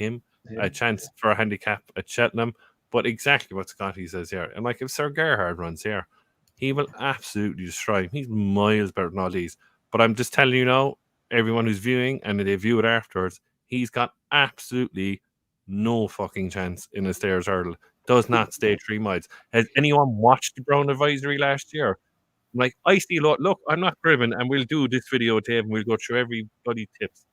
a chance for a handicap at Cheltenham. But exactly what Scotty says here. And like if Sir Gerhard runs here, he will absolutely destroy him. He's miles better than all these. But I'm just telling you now, everyone who's viewing and they view it afterwards, he's got absolutely no fucking chance in a Stairs Hurdle. Does not stay 3 miles. Has anyone watched the Brown Advisory last year? Like, I see a lot. Look, I'm not cribbing, and we'll do this video, Dave, and we'll go through everybody tips.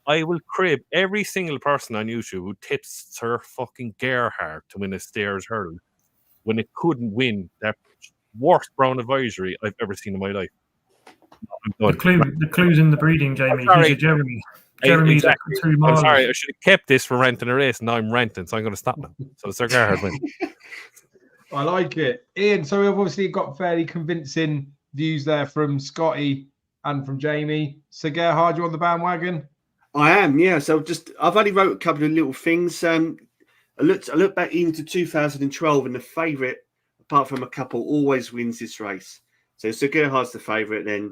I will crib every single person on YouTube who tips Sir fucking Gerhard to win a Stairs Hurdle when it couldn't win that worst Brown Advisory I've ever seen in my life. The clue's in the breeding, Jamie. He's a Jeremy. Jeremy's exactly. 2 miles. I'm sorry, I should have kept this for renting a race, and now I'm renting, so I'm going to stop now. So Sir Gerhard wins. I like it. Ian, so we've obviously got fairly convincing views there from Scotty and from Jamie. Sir Gerhard, you on the bandwagon? I am, yeah. So I've only wrote a couple of little things. I looked back into 2012, and the favourite, apart from a couple, always wins this race. So Sir Gerhard's the favourite, then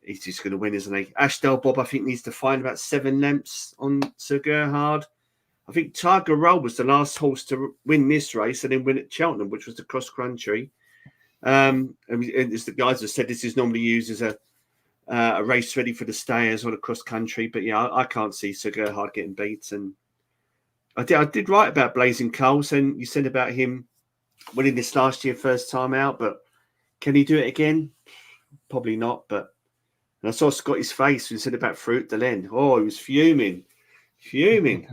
he's just going to win, isn't he? Ashdale Bob, I think, needs to find about 7 lengths on Sir Gerhard. I think Tiger Roll was the last horse to win this race and then win at Cheltenham, which was the cross country. And as the guys have said, this is normally used as a race ready for the stayers or the cross country. But yeah, I can't see Sir Gerhard getting beat. And I did write about Blazing Coals, and you said about him winning this last year, first time out. But can he do it again? Probably not. But and I saw Scotty's face when he said about Farouk Delan. Oh, he was fuming. They're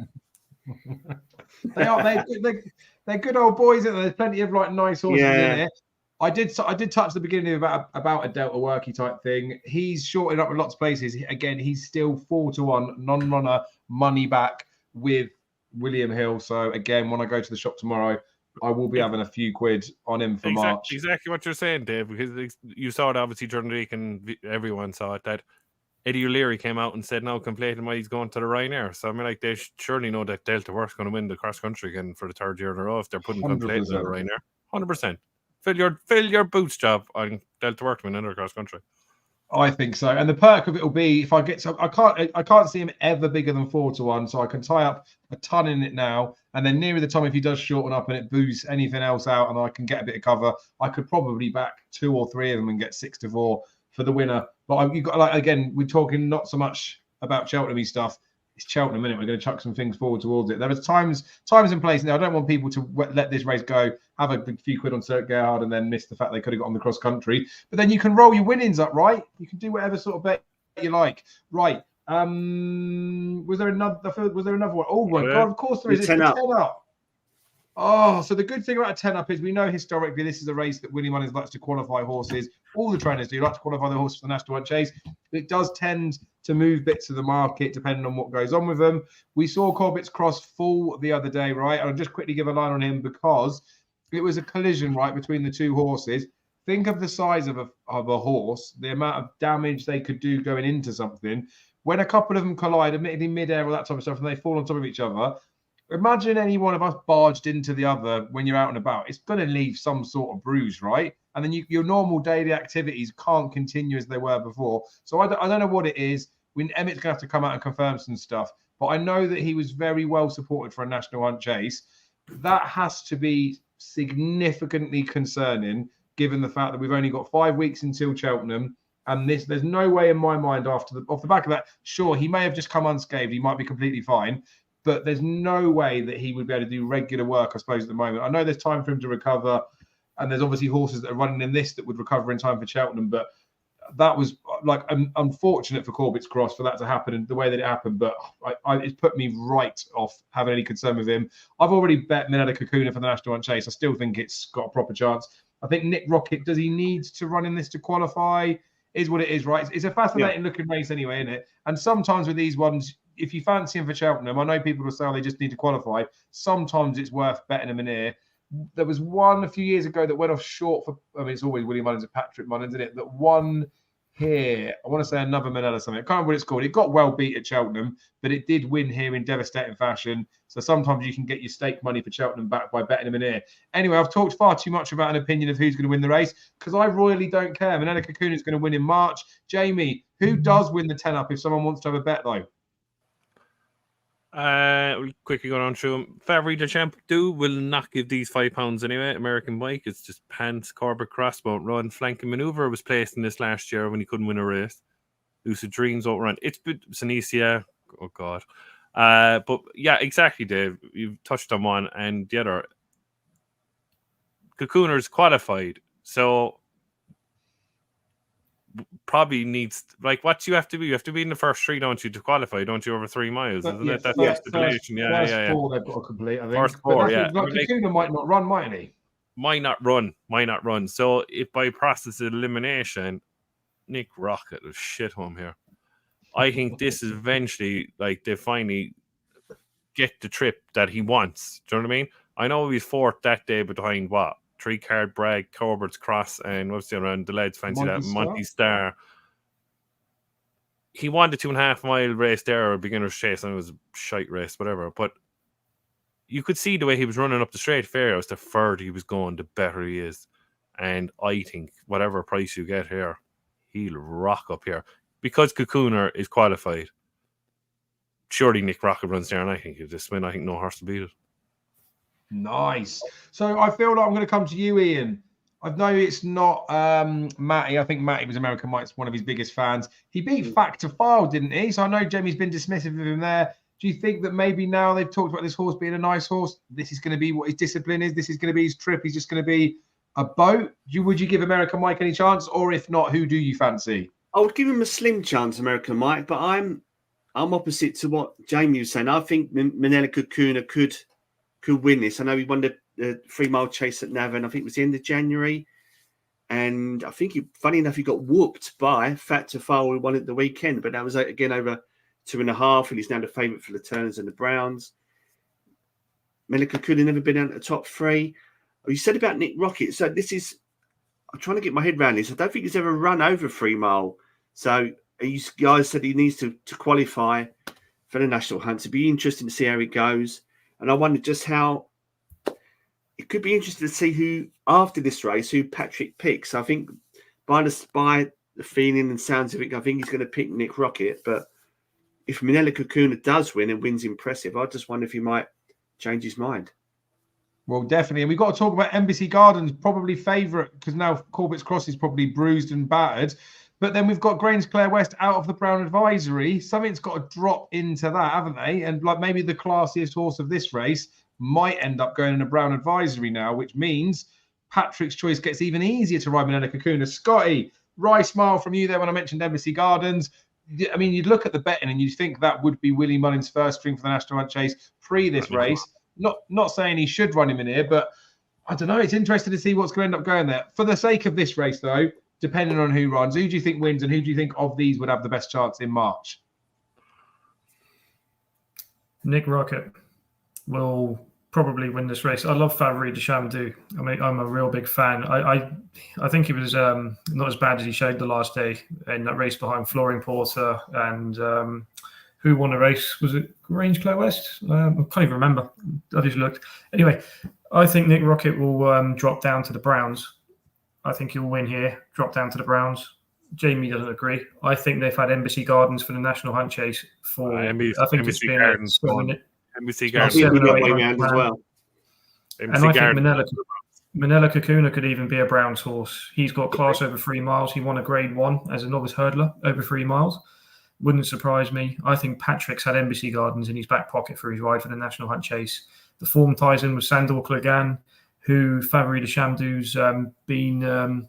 good old boys, and there's plenty of like nice horses in it. I did touch the beginning about a Delta Worky type thing. He's shorted up in lots of places. Again, he's still 4-1 non-runner, money back with William Hill. So again, when I go to the shop tomorrow, I will be having a few quid on him for March. Exactly what you're saying, Dave, because you saw it obviously during the week, and everyone saw it, that Eddie O'Leary came out and said now complaining why he's going to the Rayner. So I mean, like, they surely know that Delta Work's going to win the cross country again for the 3rd year in a row if they're putting complaining on the Rayner. 100%. Fill your boots job on Delta Work to win another cross country. I think so, and the perk of it will be if I get so I can't see him ever bigger than 4-1, so I can tie up a ton in it now, and then nearer the time if he does shorten up and it boosts anything else out, and I can get a bit of cover, I could probably back 2 or 3 of them and get 6-4 for the winner. But you've got, like, again, we're talking not so much about Cheltenham stuff. It's Cheltenham, minute. We're going to chuck some things forward towards it. There is times in place now. I don't want people to let this race go, have a few quid on Sir Gerhard, and then miss the fact they could have got on the cross country. But then you can roll your winnings up, right? You can do whatever sort of bet you like, right? Was there another one? Oh my God! Of course there is. It's 10 the up. 10 up. Oh, so the good thing about a 10 up is we know historically this is a race that Willie Mullins likes to qualify horses. All the trainers do like to qualify the horses for the National Hunt Chase. It does tend to move bits of the market depending on what goes on with them. We saw Corbett's Cross full the other day, right? I'll just quickly give a line on him because it was a collision, right, between the two horses. Think of the size of a horse, the amount of damage they could do going into something. When a couple of them collide, admittedly mid-air or that type of stuff, and they fall on top of each other, imagine any one of us barged into the other when you're out and about. It's going to leave some sort of bruise, right? And then your normal daily activities can't continue as they were before. So I don't know what it is. Emmett's going to have to come out and confirm some stuff. But I know that he was very well supported for a National Hunt Chase. That has to be significantly concerning, given the fact that we've only got 5 weeks until Cheltenham. And there's no way in my mind off the back of that. Sure, he may have just come unscathed. He might be completely fine. But there's no way that he would be able to do regular work, I suppose, at the moment. I know there's time for him to recover, and there's obviously horses that are running in this that would recover in time for Cheltenham. But that was like unfortunate for Corbett's Cross for that to happen in the way that it happened. But it's put me right off having any concern with him. I've already bet Minella Kakuna for the National Hunt Chase. I still think it's got a proper chance. I think Nick Rocket, does he need to run in this to qualify? Is what it is, right? It's a fascinating looking race anyway, isn't it? And sometimes with these ones, if you fancy him for Cheltenham, I know people will say they just need to qualify. Sometimes it's worth betting him in here. There was one a few years ago that went off short for, I mean, it's always William Mullins and Patrick Mullins, isn't it? That won here. I want to say another Manila something. I can't remember what it's called. It got well beat at Cheltenham, but it did win here in devastating fashion. So sometimes you can get your stake money for Cheltenham back by betting him in here. Anyway, I've talked far too much about an opinion of who's going to win the race because I royally don't care. Manila Kakuna is going to win in March. Jaime, who does win the 10 up if someone wants to have a bet though? We'll quickly go on through them. Favre de Champ will not give these £5 anyway. American Bike, it's just pants. Corbett Cross won't run. Flanking Maneuver was placed in this last year when he couldn't win a race. Lucid Dreams won't run. It's Sanicia. Oh God. But yeah, exactly, Dave. You've touched on one, and the other. Kakuner's qualified, so probably needs, like, what you have to be. You have to be in the first three, don't you, to qualify? Don't you, over 3 miles? Isn't it? That's the stipulation. Yeah. Four they've got to complete. I think. First four, yeah. Like, Kakuna might not run, mightn't he? Might not run. So if by process of elimination, Nick Rocket will shit home here. I think this is eventually, like, they finally get the trip that he wants. Do you know what I mean? I know he's fourth that day behind what? 3-card Bragg, Corbett's Cross, and what's the other one? The lads fancy Monty Star. He won the 2.5 mile race there, or beginner's chase, and it was a shite race, whatever. But you could see the way he was running up the straight fairways, the further he was going, the better he is. And I think whatever price you get here, he'll rock up here. Because Kakuna is qualified, surely Nick Rocket runs there, and I think he'll just win. I think no horse will beat it. Nice. So I feel like I'm going to come to you, Ian. I know it's not Matty. I think Matty was American Mike's one of his biggest fans. He beat Fact to File, didn't he? So I know Jamie's been dismissive of him there. Do you think that maybe now they've talked about this horse being a nice horse, this is going to be what his discipline is? This is going to be his trip? He's just going to be a boat? Would you give American Mike any chance? Or if not, who do you fancy? I would give him a slim chance, American Mike, but I'm opposite to what Jaime was saying. I think Minella Kakuna could win this. I know he won the 3 mile chase at Navan. I think it was the end of January. And I think, funny enough, he got whooped by Fat to File, who won at the weekend. But that was, again, over 2.5. And he's now the favourite for the Turners and the Browns. Minella Kakuna never been out of the top 3. You said about Nick Rocket. So this is, I'm trying to get my head around this. I don't think he's ever run over 3 mile. So you guys said he needs to qualify for the National Hunt. It'd be interesting to see how it goes. And I wonder just how it could be interesting to see who, after this race, who Patrick picks. I think by the feeling and sounds of it, I think he's going to pick Nick Rocket. But if Minella Kakuna does win and wins impressive, I just wonder if he might change his mind. Well, definitely. And we've got to talk about Embassy Gardens, probably favourite, because now Corbett's Cross is probably bruised and battered. But then we've got Grange Clare West out of the Brown Advisory. Something's got to drop into that, haven't they? And like maybe the classiest horse of this race might end up going in a Brown Advisory now, which means Patrick's choice gets even easier to ride Minella Kakuna. Scotty, wry smile from you there when I mentioned Embassy Gardens. I mean, you'd look at the betting and you'd think that would be Willie Mullins' first string for the National Hunt Chase pre this race. Not saying he should run him in here, but I don't know. It's interesting to see what's going to end up going there. For the sake of this race, though, depending on who runs, who do you think wins, and who do you think of these would have the best chance in March? Nick Rocket will probably win this race. I love Favre de Chamdou. I mean, I'm a real big fan. I think he was not as bad as he showed the last day in that race behind Flooring Porter and who won the race? Was it Grange Clare West? I can't even remember. I just looked. Anyway, I think Nick Rocket will drop down to the Browns. I think he'll win here, drop down to the Browns. Jaime doesn't agree. I think they've had Embassy Gardens for the National Hunt Chase for. I think Embassy Gardens. Embassy Gardens. As well. And I think Manila Kakuna could even be a Browns horse. He's got class over 3 miles. He won a Grade 1 as a novice hurdler over 3 miles. Wouldn't surprise me. I think Patrick's had Embassy Gardens in his back pocket for his ride for the National Hunt Chase. The form ties in with Sandor Clegane, who Favre de Chamdou's been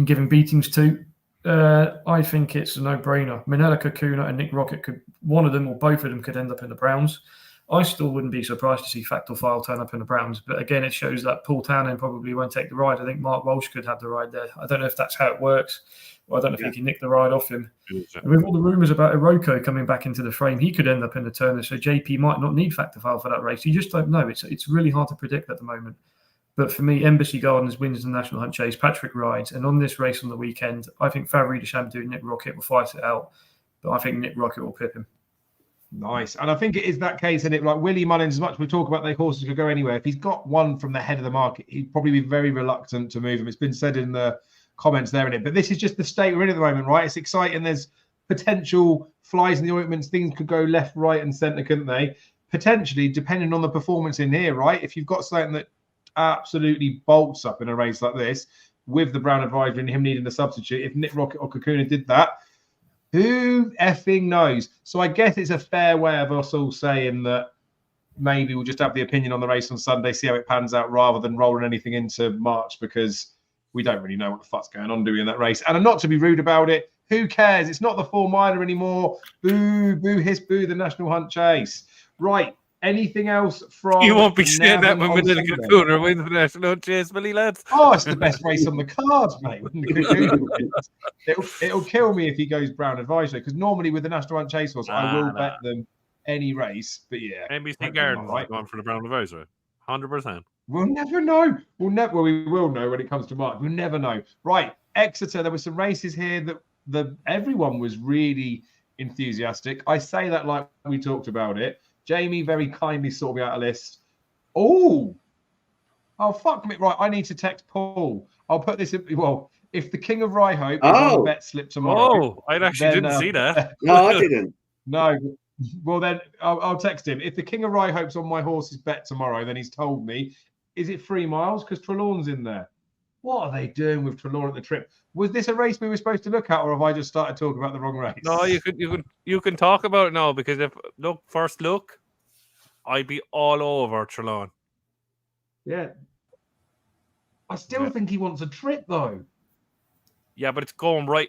given beatings to. I think it's a no-brainer. Manila Kakuna and Nick Rocket one of them or both of them could end up in the Browns. I still wouldn't be surprised to see Factor File turn up in the Browns, but again, it shows that Paul Townend probably won't take the ride. I think Mark Walsh could have the ride there. I don't know if that's how it works. Or I don't know if he can nick the ride off him. And with all the rumours about Iroko coming back into the frame, he could end up in the Turner, so JP might not need Factor File for that race. You just don't know. It's really hard to predict at the moment. But for me, Embassy Gardens wins the National Hunt Chase. Patrick rides. And on this race on the weekend, I think Favre de Chamdou and Nick Rocket will fight it out. But I think Nick Rocket will pip him. Nice. And I think it is that case, and it like Willie Mullins, as much as we talk about their horses could go anywhere, if he's got one from the head of the market, he'd probably be very reluctant to move him. It's been said in the comments there in it. But this is just the state we're in at the moment, right? It's exciting. There's potential flies in the ointments. Things could go left, right, and centre, couldn't they? Potentially, depending on the performance in here, right? If you've got something that absolutely bolts up in a race like this, with the Brown advisory and him needing the substitute, if Nick Rocket or Kakuna did that, who effing knows? So I guess it's a fair way of us all saying that maybe we'll just have the opinion on the race on Sunday, see how it pans out, rather than rolling anything into March, because we don't really know what the fuck's going on, do we, in that race? And not to be rude about it, who cares? It's not the 4 miler anymore. Boo, boo, hiss, boo, the National Hunt Chase. Right. Anything else from... You won't be saying that when Manila Kakuna wins the National Chase, Billy, lads. Oh, it's the best race on the cards, mate. It'll kill me if he goes Brown advisory, because normally with the National Hunt Chase horse, I will bet them any race. But yeah, NBC Gardens right going for the Brown advisory, 100%. We'll never know. Well, we will know when it comes to March. We'll never know. Right, Exeter. There were some races here that everyone was really enthusiastic. I say that like we talked about it. Jaime very kindly sorted me out a list. Oh, fuck me. Right, I need to text Paul. I'll put this in. Well, if the King of Rye Hope is on the bet slip tomorrow. Oh, I actually didn't see that. No, I didn't. No. Well, then I'll text him. If the King of Rye Hope's on my horse's bet tomorrow, then he's told me, is it 3 miles? Because Trelawn's in there. What are they doing with Trelawn at the trip? Was this a race we were supposed to look at, or have I just started talking about the wrong race? No, you can talk about it now, because first look, I'd be all over Trelawn. Yeah. I still think he wants a trip, though. Yeah, but it's going right.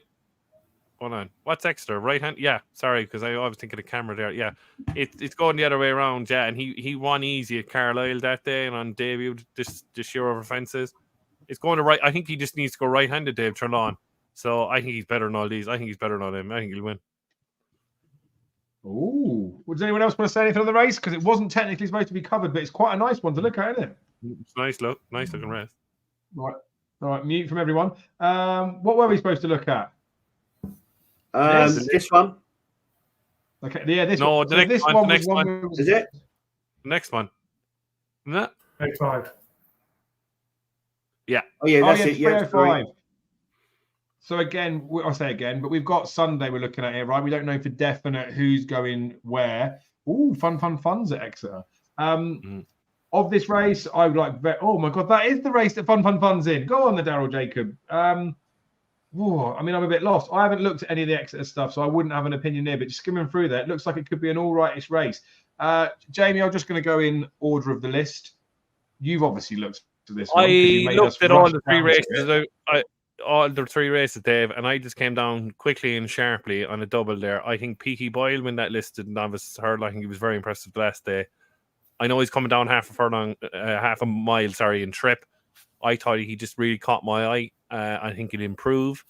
Hold on. What's Exeter? Right hand? Yeah, sorry, because I was thinking of camera there. Yeah, it's going the other way around. Yeah, and he won easy at Carlisle that day and on debut this year over fences. It's going to right. I think he just needs to go right-handed, Dave Trelawn. So I think he's better than all these. I think he's better than him. I think he'll win. Oh, does anyone else want to say anything on the race? Because it wasn't technically supposed to be covered, but it's quite a nice one to look at, isn't it? It's nice looking race. Right, all right. Mute from everyone. What were we supposed to look at? This one. Okay, yeah, this. No, one. the next one. The next one. Is it? Next one. No. 85. Yeah. Oh yeah, that's it. 305. So again, I'll say again, but we've got Sunday we're looking at here, right? We don't know for definite who's going where. Oh, fun's at Exeter. Of this race, I would like. Oh my God, that is the race that fun's in. Go on, the Daryl Jacob. I'm a bit lost. I haven't looked at any of the Exeter stuff, so I wouldn't have an opinion there. But just skimming through there, it looks like it could be an all rightish race. Jaime, I'm just going to go in order of the list. You've obviously looked at this one. I looked at all the 3 races. All the 3 races, Dave, and I just came down quickly and sharply on a double there. I think Peaky Boyle win that listed novice hurdle. I think he was very impressive last day. I know he's coming down half a mile, in trip. I thought he just really caught my eye. I think he'll improve.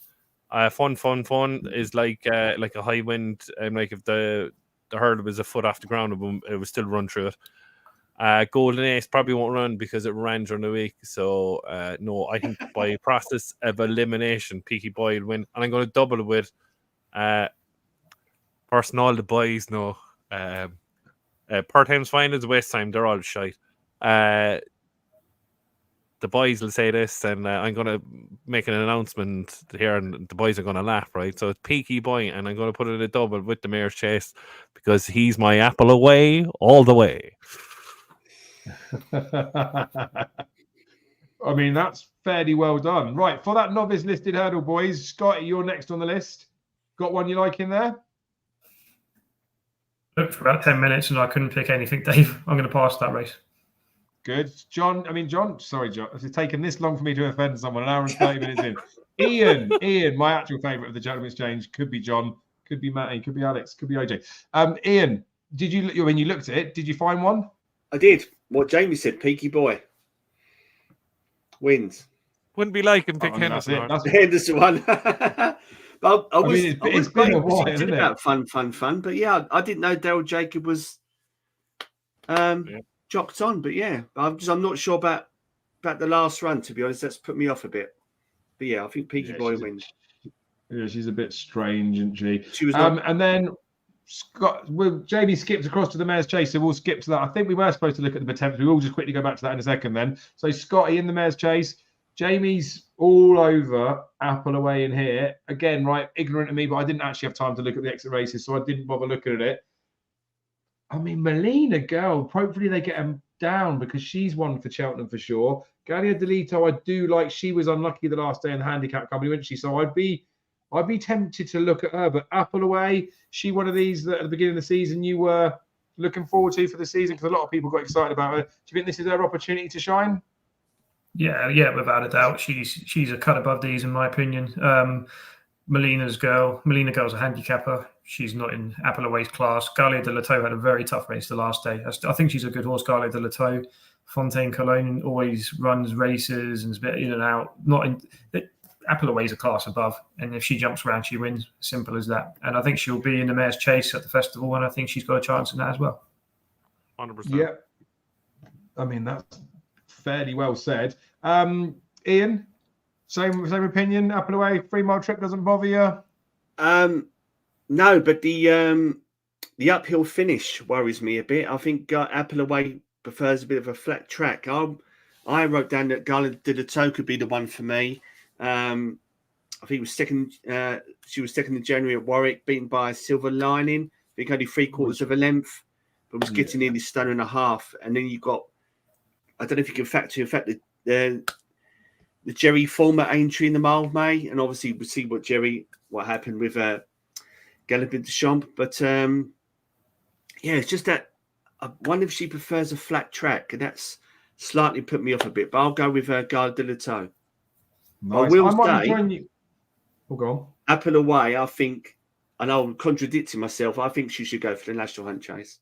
Fun is like a high wind. Like if the hurdle was a foot off the ground, it would still run through it. Golden Ace probably won't run because it ran during the week. So no, I think by process of elimination, Peaky Boy will win, and I'm going to double it with person all the boys know. Per time's fine as waste time. They're all shite. The boys will say this, and I'm going to make an announcement here, and the boys are going to laugh, right? So it's Peaky Boy, and I'm going to put it a double with the Mayor's Chase because he's my apple away all the way. I mean, that's fairly well done. Right, for that novice listed hurdle, boys, Scotty, you're next on the list. Got one you like in there? Looked for about 10 minutes and I couldn't pick anything, Dave. I'm going to pass that race. Good. John, sorry, John. It's taken this long for me to offend someone, an hour and 30 minutes in. Ian, my actual favourite of the Gentleman's Change, could be John, could be Matty, could be Alex, could be OJ. Ian, when you looked at it, did you find one? I did. What Jaime said, Peaky Boy wins. Wouldn't be like him pick Henderson. That's the Henderson one. But I was been a while, isn't it? About fun. But yeah, I didn't know Daryl Jacob was jocked on. But yeah, I'm not sure about the last run. To be honest, that's put me off a bit. But yeah, I think Peaky Boy wins. Yeah, she's a bit strange, isn't she? She was. And then Jamie skipped across to the Mayor's Chase, so we'll skip to that. I think we were supposed to look at the Potemkin. We'll just quickly go back to that in a second then. So Scotty in the Mayor's Chase. Jamie's all over Apple away in here. Again, right, ignorant of me, but I didn't actually have time to look at the exit races, so I didn't bother looking at it. I mean, Melina, girl, hopefully they get him down because she's one for Cheltenham for sure. Galia Delito, I do like. She was unlucky the last day in the handicap company, wasn't she? So I'd be tempted to look at her, but Apple away, she one of these that at the beginning of the season you were looking forward to for the season because a lot of people got excited about her. Do you think this is her opportunity to shine? Yeah, without a doubt. She's a cut above these, in my opinion. Melina girl's a handicapper. She's not in Apple Away's class. Galia de Lato had a very tough race the last day. I think she's a good horse, Galia de Lato. Fontaine Cologne always runs races and is a bit in and out. Apple Away's a class above, and if she jumps around, she wins. Simple as that. And I think she'll be in the Mayor's Chase at the festival, and I think she's got a chance in that as well. 100%. Yeah. I mean, that's fairly well said. Ian, same opinion. Apple away, 3 mile trip doesn't bother you? No, but the uphill finish worries me a bit. I think Apple away prefers a bit of a flat track. I wrote down that Galia de Lato could be the one for me. I think it was second. She was second in January at Warwick, beaten by a Silver Lining. I think only 3/4 of a length, but was getting nearly stone and a half. And then you got, I don't know if you can factor in fact the Jerry Fulmer entry in the mile of May, and obviously we'll see what happened with Galopin Deschamps. But yeah, it's just that I wonder if she prefers a flat track, and that's slightly put me off a bit. But I'll go with Galia de Lato. Nice. I will say, go on. Apple away, I think, and I'm contradicting myself, I think she should go for the National Hunt Chase.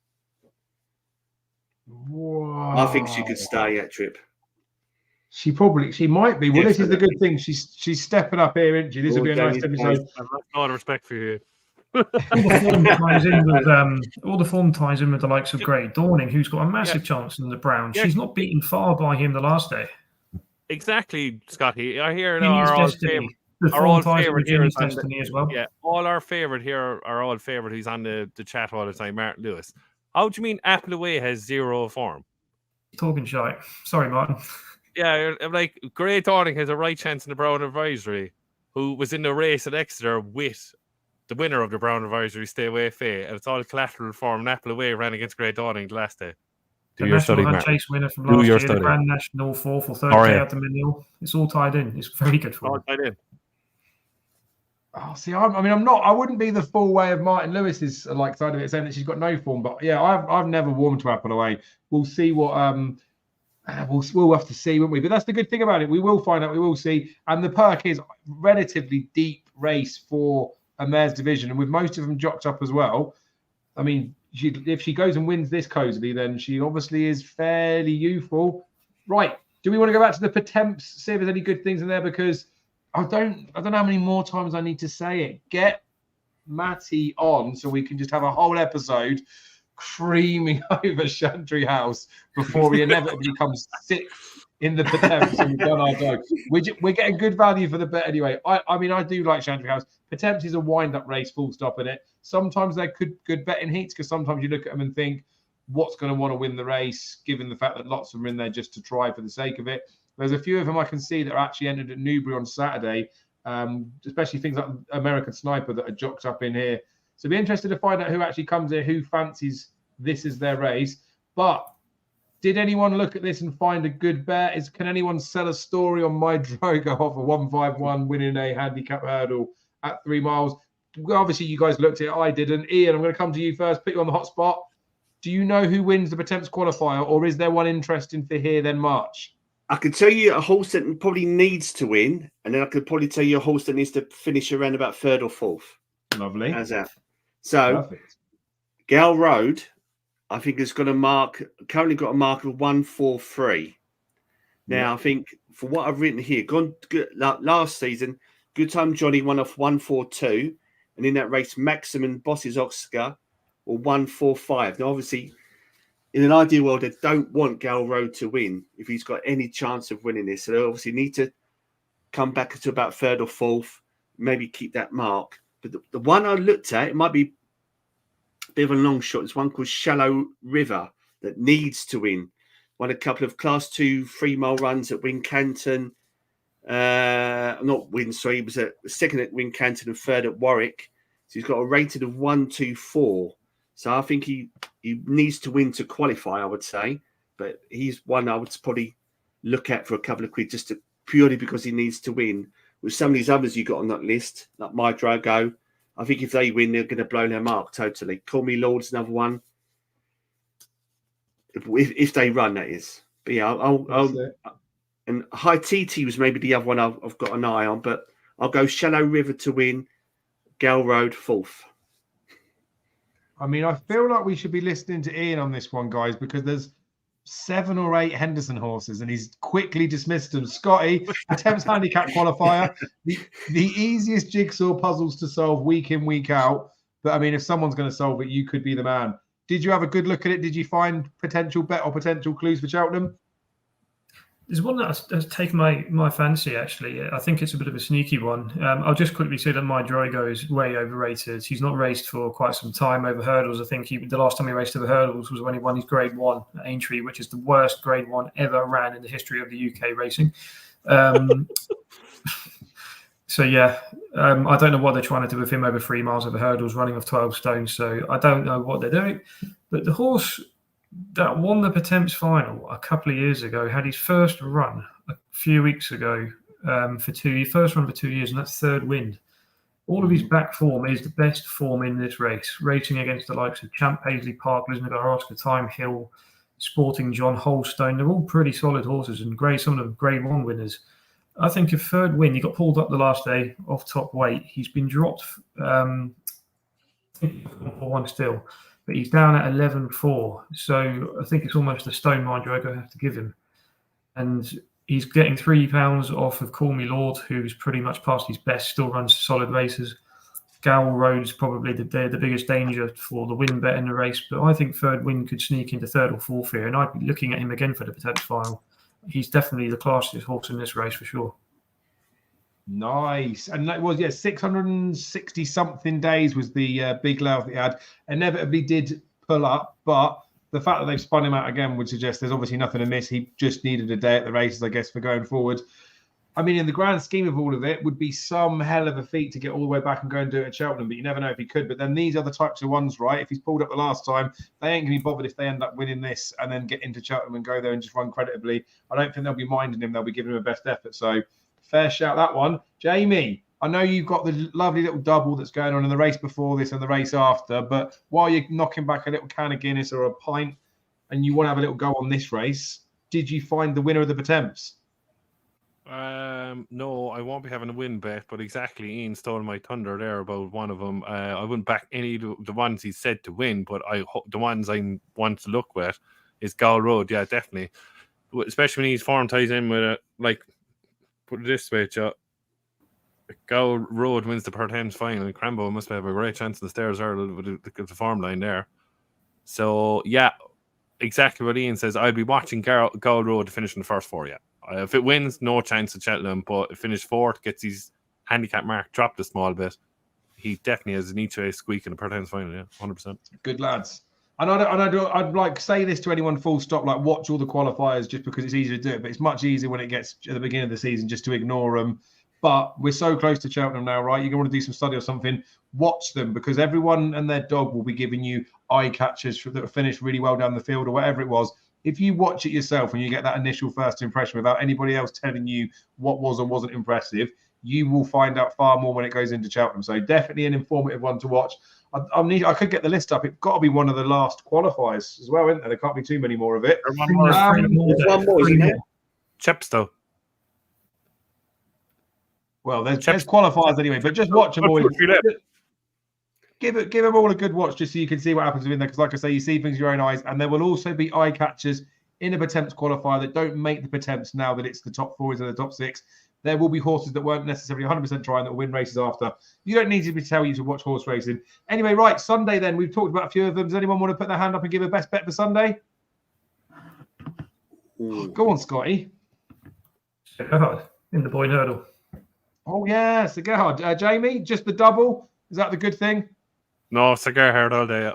Wow. I think she could stay that trip. She might be. Well, this is the good thing. She's stepping up here, isn't she? This will be a nice episode. I've a lot of respect for you. All the form ties in with the likes of Grey Dawning, who's got a massive chance in the Brown. She's not beaten far by him the last day. Exactly, Scotty. I hear our all favorite here is Destiny as well. Yeah, all our favorite here are all favorite. He's on the chat all the time, Martin Lewis. How do you mean Apple away has zero form? Talking shite. Sorry, Martin. Yeah, like Grey Dawning has a right chance in the Brown Advisory, who was in the race at Exeter with the winner of the Brown Advisory, Stay Away Faye, and it's all collateral form. And Apple away ran against Grey Dawning the last day. The National Hunt Chase winner from last year, the Grand National 4th or 3rd day at the Mill. It's all tied in. It's very good for all tied in. Oh, see, I wouldn't be the full way of Martin Lewis's side of it, saying that she's got no form. But yeah, I've never warmed to Apple away. We'll see what we'll have to see, won't we? But that's the good thing about it. We will find out. We will see. And the perk is relatively deep race for a mare's division, and with most of them jocked up as well. I mean, if she goes and wins this Cosley, then she obviously is fairly youthful. Right. Do we want to go back to the Potemps, see if there's any good things in there? Because I don't know how many more times I need to say it. Get Matty on so we can just have a whole episode creaming over Chantry House before he inevitably comes sixth in the Potemps and we've done our dog. We're getting good value for the bet anyway. I mean, I do like Chantry House. Potemps is a wind-up race, full stop in it. Sometimes they're good betting heats because sometimes you look at them and think, what's going to want to win the race, given the fact that lots of them are in there just to try for the sake of it. There's a few of them I can see that are actually entered at Newbury on Saturday, especially things like American Sniper that are jocked up in here. So be interested to find out who actually comes here, who fancies this is their race. But did anyone look at this and find a good bet? Can anyone sell a story on my Drogo off a 151 winning a handicap hurdle at 3 miles? Well, obviously, you guys looked at it. I didn't. Ian, I'm going to come to you first, put you on the hot spot. Do you know who wins the Potemps qualifier, or is there one interesting for here then March? I could tell you a horse that probably needs to win, and then I could probably tell you a horse that needs to finish around about 3rd or 4th. Lovely. How's that? So, perfect. Gal Road, I think has got currently got a mark of 143. Now, I think for what I've written here, last season, Good Time Johnny won off 142, and in that race, Maximum Boss's Oscar or 145. Now, obviously, in an ideal world, they don't want Gal Road to win if he's got any chance of winning this. So they obviously need to come back to about 3rd or 4th, maybe keep that mark. But the one I looked at, it might be a bit of a long shot. There's one called Shallow River that needs to win. Won a couple of Class 2 3-mile runs at Wincanton. He was a second at Wincanton and 3rd at Warwick. So he's got a rating of 124. So I think he needs to win to qualify, I would say. But he's one I would probably look at for a couple of quid purely because he needs to win. With some of these others you got on that list, like My Drogo, I think if they win, they're going to blow their mark totally. Call Me Lord's another one. If they run, that is. But yeah, and High TT was maybe the other one I've got an eye on, but I'll go Shallow River to win, Gal Road 4th. I mean, I feel like we should be listening to Ian on this one, guys, because there's 7 or 8 Henderson horses, and he's quickly dismissed them. Scotty, Potemps handicap qualifier, the easiest jigsaw puzzles to solve week in, week out. But I mean, if someone's going to solve it, you could be the man. Did you have a good look at it? Did you find potential bet or potential clues for Cheltenham? There's one that has taken my fancy, actually. I think it's a bit of a sneaky one. I'll just quickly say that my Drogo is way overrated. He's not raced for quite some time over hurdles. I think the last time he raced over hurdles was when he won his Grade 1 at Aintree, which is the worst Grade 1 ever ran in the history of the UK racing. So, yeah, I don't know what they're trying to do with him over 3 miles over hurdles, running off 12 stones. So I don't know what they're doing. But the horse that won the Potemps final a couple of years ago had his first run a few weeks ago first run for 2 years, and that's 3rd wind. All of his back form is the best form in this race, racing against the likes of Champ Paisley Park, Lisnagar Oscar, Time Hill, Sporting John Holstein. They're all pretty solid horses, and some of them Grade 1 winners. I think a 3rd win, he got pulled up the last day off top weight. He's been dropped for one still. But he's down at 11.4. So I think it's almost a stone my Drogo have to give him. And he's getting £3 off of Call Me Lord, who's pretty much past his best, still runs solid races. Gowl Road's probably the biggest danger for the win bet in the race. But I think 3rd win could sneak into 3rd or 4th here. And I'd be looking at him again for the Potemps final. He's definitely the classiest horse in this race for sure. Nice. And that was, 660 something days was the big layoff that he had. Inevitably did pull up, but the fact that they've spun him out again would suggest there's obviously nothing amiss. He just needed a day at the races, I guess, for going forward. I mean, in the grand scheme of all of it, would be some hell of a feat to get all the way back and go and do it at Cheltenham, but you never know if he could. But then these are the types of ones, right? If he's pulled up the last time, they ain't going to be bothered if they end up winning this and then get into Cheltenham and go there and just run creditably. I don't think they'll be minding him. They'll be giving him a best effort. So fair shout, that one. Jamie, I know you've got the lovely little double that's going on in the race before this and the race after, but while you're knocking back a little can of Guinness or a pint and you want to have a little go on this race, did you find the winner of the Potemps? No, I won't be having a win bet, but exactly, Ian stole my thunder there about one of them. I wouldn't back any of the ones he said to win, but the ones I want to look with is Gowl Road. Yeah, definitely. Especially when his form ties in with it. Like, put it this way, Joe. Gowl Road wins the Per Thames final, and Crambo must have a great chance in the Stairs Hurdle with the form line there. So, yeah, exactly what Ian says. I'll be watching Gowl Road to finish in the first four, yeah. If it wins, no chance at Cheltenham, but if finish fourth, gets his handicap mark dropped a small bit, he definitely has an each way squeak in the Per Thames final, yeah, 100%. Good lads. And I'd like say this to anyone full stop, like watch all the qualifiers just because it's easy to do it, but it's much easier when it gets at the beginning of the season just to ignore them. But we're so close to Cheltenham now, right? You're going to want to do some study or something. Watch them because everyone and their dog will be giving you eye catchers that finished really well down the field or whatever it was. If you watch it yourself and you get that initial first impression without anybody else telling you what was or wasn't impressive, you will find out far more when it goes into Cheltenham. So definitely an informative one to watch. I could get the list up. It's got to be one of the last qualifiers as well, isn't there? There can't be too many more of it. There's one more, isn't there? Chepstow. Well, there's qualifiers anyway, but just watch them all. Give them all a good watch just so you can see what happens within there. Because like I say, you see things with your own eyes. And there will also be eye catchers in a Pertemps qualifier that don't make the Pertemps now that it's the top four instead of the top six. There will be horses that weren't necessarily 100% trying that will win races after. You don't need to tell you to watch horse racing. Anyway, right, Sunday then. We've talked about a few of them. Does anyone want to put their hand up and give a best bet for Sunday? Go on, Scotty. In the Boyne Hurdle. Oh, yeah, Sir Gerhard. Jamie, just the double. Is that the good thing? No, Sir Gerhard all day. Yeah.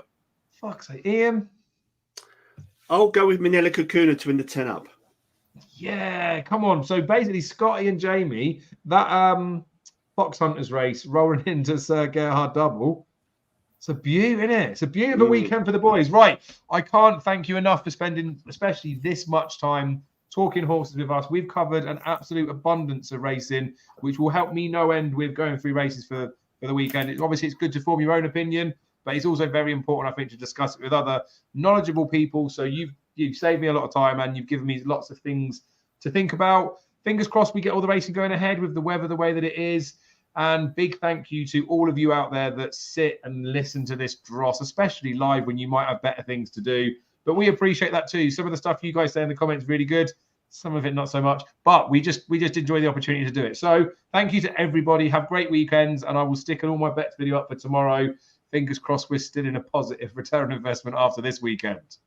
Fuck's sake. Ian? I'll go with Manila Kakuna to win the 10 up. Yeah, come on. So basically, Scotty and Jamie, that Fox Hunters race rolling into Sir Gerhard double. It's a beaut, isn't it? It's a beautiful weekend for the boys. Right. I can't thank you enough for spending especially this much time talking horses with us. We've covered an absolute abundance of racing, which will help me no end with going through races for the weekend. Obviously, it's good to form your own opinion, but it's also very important, I think, to discuss it with other knowledgeable people. So you've saved me a lot of time and you've given me lots of things to think about. Fingers crossed we get all the racing going ahead with the weather the way that it is. And big thank you to all of you out there that sit and listen to this dross, especially live when you might have better things to do. But we appreciate that too. Some of the stuff you guys say in the comments is really good. Some of it not so much, but we just enjoy the opportunity to do it. So thank you to everybody. Have great weekends, and I will stick an all my bets video up for tomorrow. Fingers crossed we're still in a positive return on investment after this weekend.